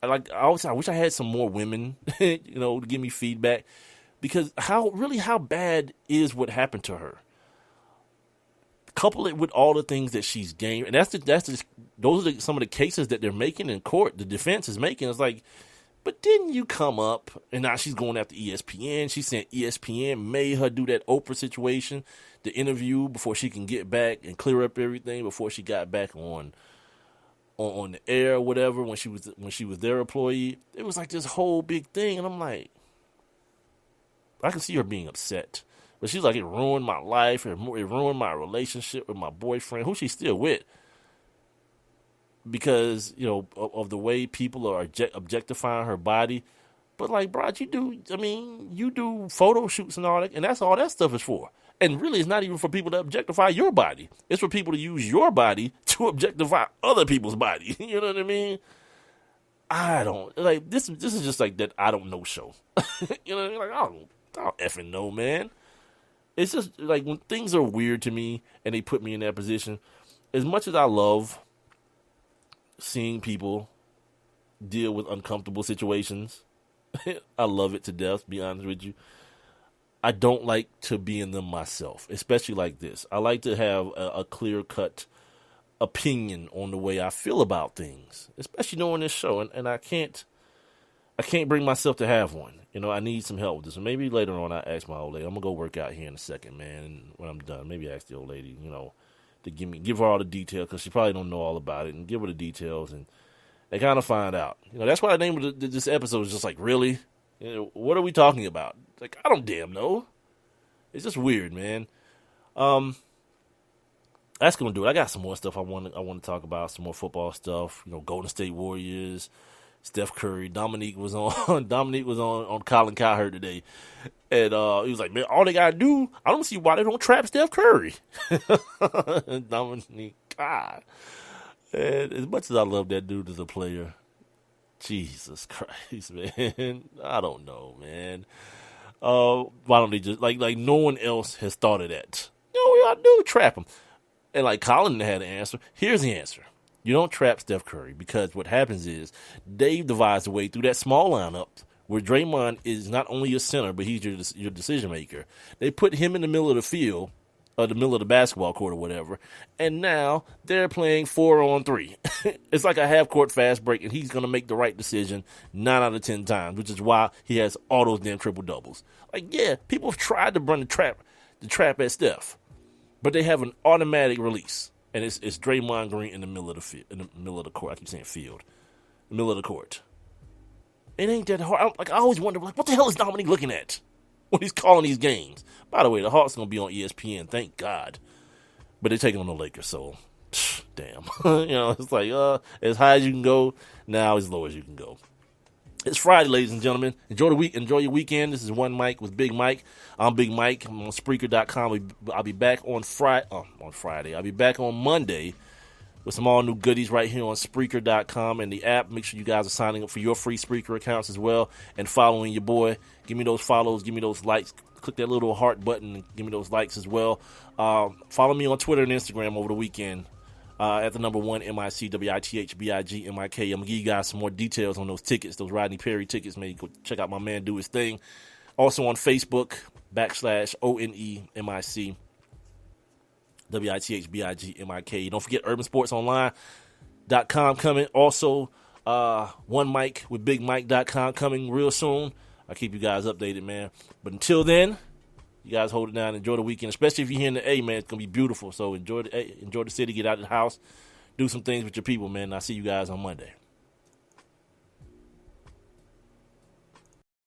I wish I had some more women, to give me feedback, because how bad is what happened to her? Couple it with all the things that she's gained, and those are some of the cases that they're making in court. The defense is making. It's like, but didn't you come up? And now she's going after ESPN. She's saying ESPN made her do that Oprah situation, the interview before she can get back and clear up everything before she got back on the air or whatever, when she was their employee. It was like this whole big thing, and I'm like, I can see her being upset. But she's like, it ruined my life, it ruined my relationship with my boyfriend, who she's still with, because, of the way people are objectifying her body. But like, bro, you do photo shoots and all that, and that's all that stuff is for. And really, it's not even for people to objectify your body. It's for people to use your body to objectify other people's body. You know what I mean? I don't, like, this is just like that I don't know show. You know what I mean? Like, I don't effing know, man. It's just, like, when things are weird to me and they put me in that position, as much as I love seeing people deal with uncomfortable situations, I love it to death, to be honest with you. I don't like to be in them myself, especially like this. I like to have a clear-cut opinion on the way I feel about things, especially knowing this show, and I can't bring myself to have one. I need some help with this. And maybe later on I ask my old lady. I'm gonna go work out here in a second, man. And when I'm done, maybe ask the old lady, to give her all the details, because she probably don't know all about it, and give her the details and kind of find out. That's why the name of this episode is just like, really? What are we talking about? Like, I don't damn know. It's just weird, man. That's gonna do it. I got some more stuff I want to talk about. Some more football stuff. Golden State Warriors, Steph Curry. Dominique was on Colin Cowherd today, and he was like, man, all they gotta do, I don't see why they don't trap Steph Curry. Dominique, God. And as much as I love that dude as a player, Jesus Christ, man, I don't know, man. Why don't they just, like no one else has thought of that? We gotta do, trap him. And like Colin had an answer. Here's the answer. You don't trap Steph Curry, because what happens is Dave divides the way through that small lineup where Draymond is not only your center, but he's your decision maker. They put him in the middle of the field, or the middle of the basketball court or whatever, and now they're playing 4-on-3. It's like a half-court fast break, and he's going to make the right decision 9 out of 10 times, which is why he has all those damn triple-doubles. Like, yeah, people have tried to run the trap at Steph, but they have an automatic release. And it's Draymond Green in the middle of the field, in the middle of the court. I keep saying field, the middle of the court. It ain't that hard. I always wonder, like, what the hell is Dominique looking at when he's calling these games? By the way, the Hawks gonna be on ESPN, thank God. But they're taking on the Lakers, so damn. It's like as high as you can go, now as low as you can go. It's Friday, ladies and gentlemen. Enjoy the week. Enjoy your weekend. This is One Mic with Big Mike. I'm Big Mike. I'm on Spreaker.com. I'll be back on Friday. I'll be back on Monday with some all new goodies right here on Spreaker.com and the app. Make sure you guys are signing up for your free Spreaker accounts as well and following your boy. Give me those follows. Give me those likes. Click that little heart button and give me those likes as well. Follow me on Twitter and Instagram over the weekend. At the number 1 MIC WITH BIG MIK. I'm gonna give you guys some more details on those tickets, those Rodney Perry tickets. Man, go check out my man do his thing. Also on Facebook /ONEMIC WITH BIG MIK. Don't forget urbansportsonline.com coming. Also, One Mic with BigMike.com coming real soon. I'll keep you guys updated, man. But until then, you guys hold it down. Enjoy the weekend, especially if you're here in the A, man. It's going to be beautiful. So enjoy the city, get out of the house, do some things with your people, man. I'll see you guys on Monday.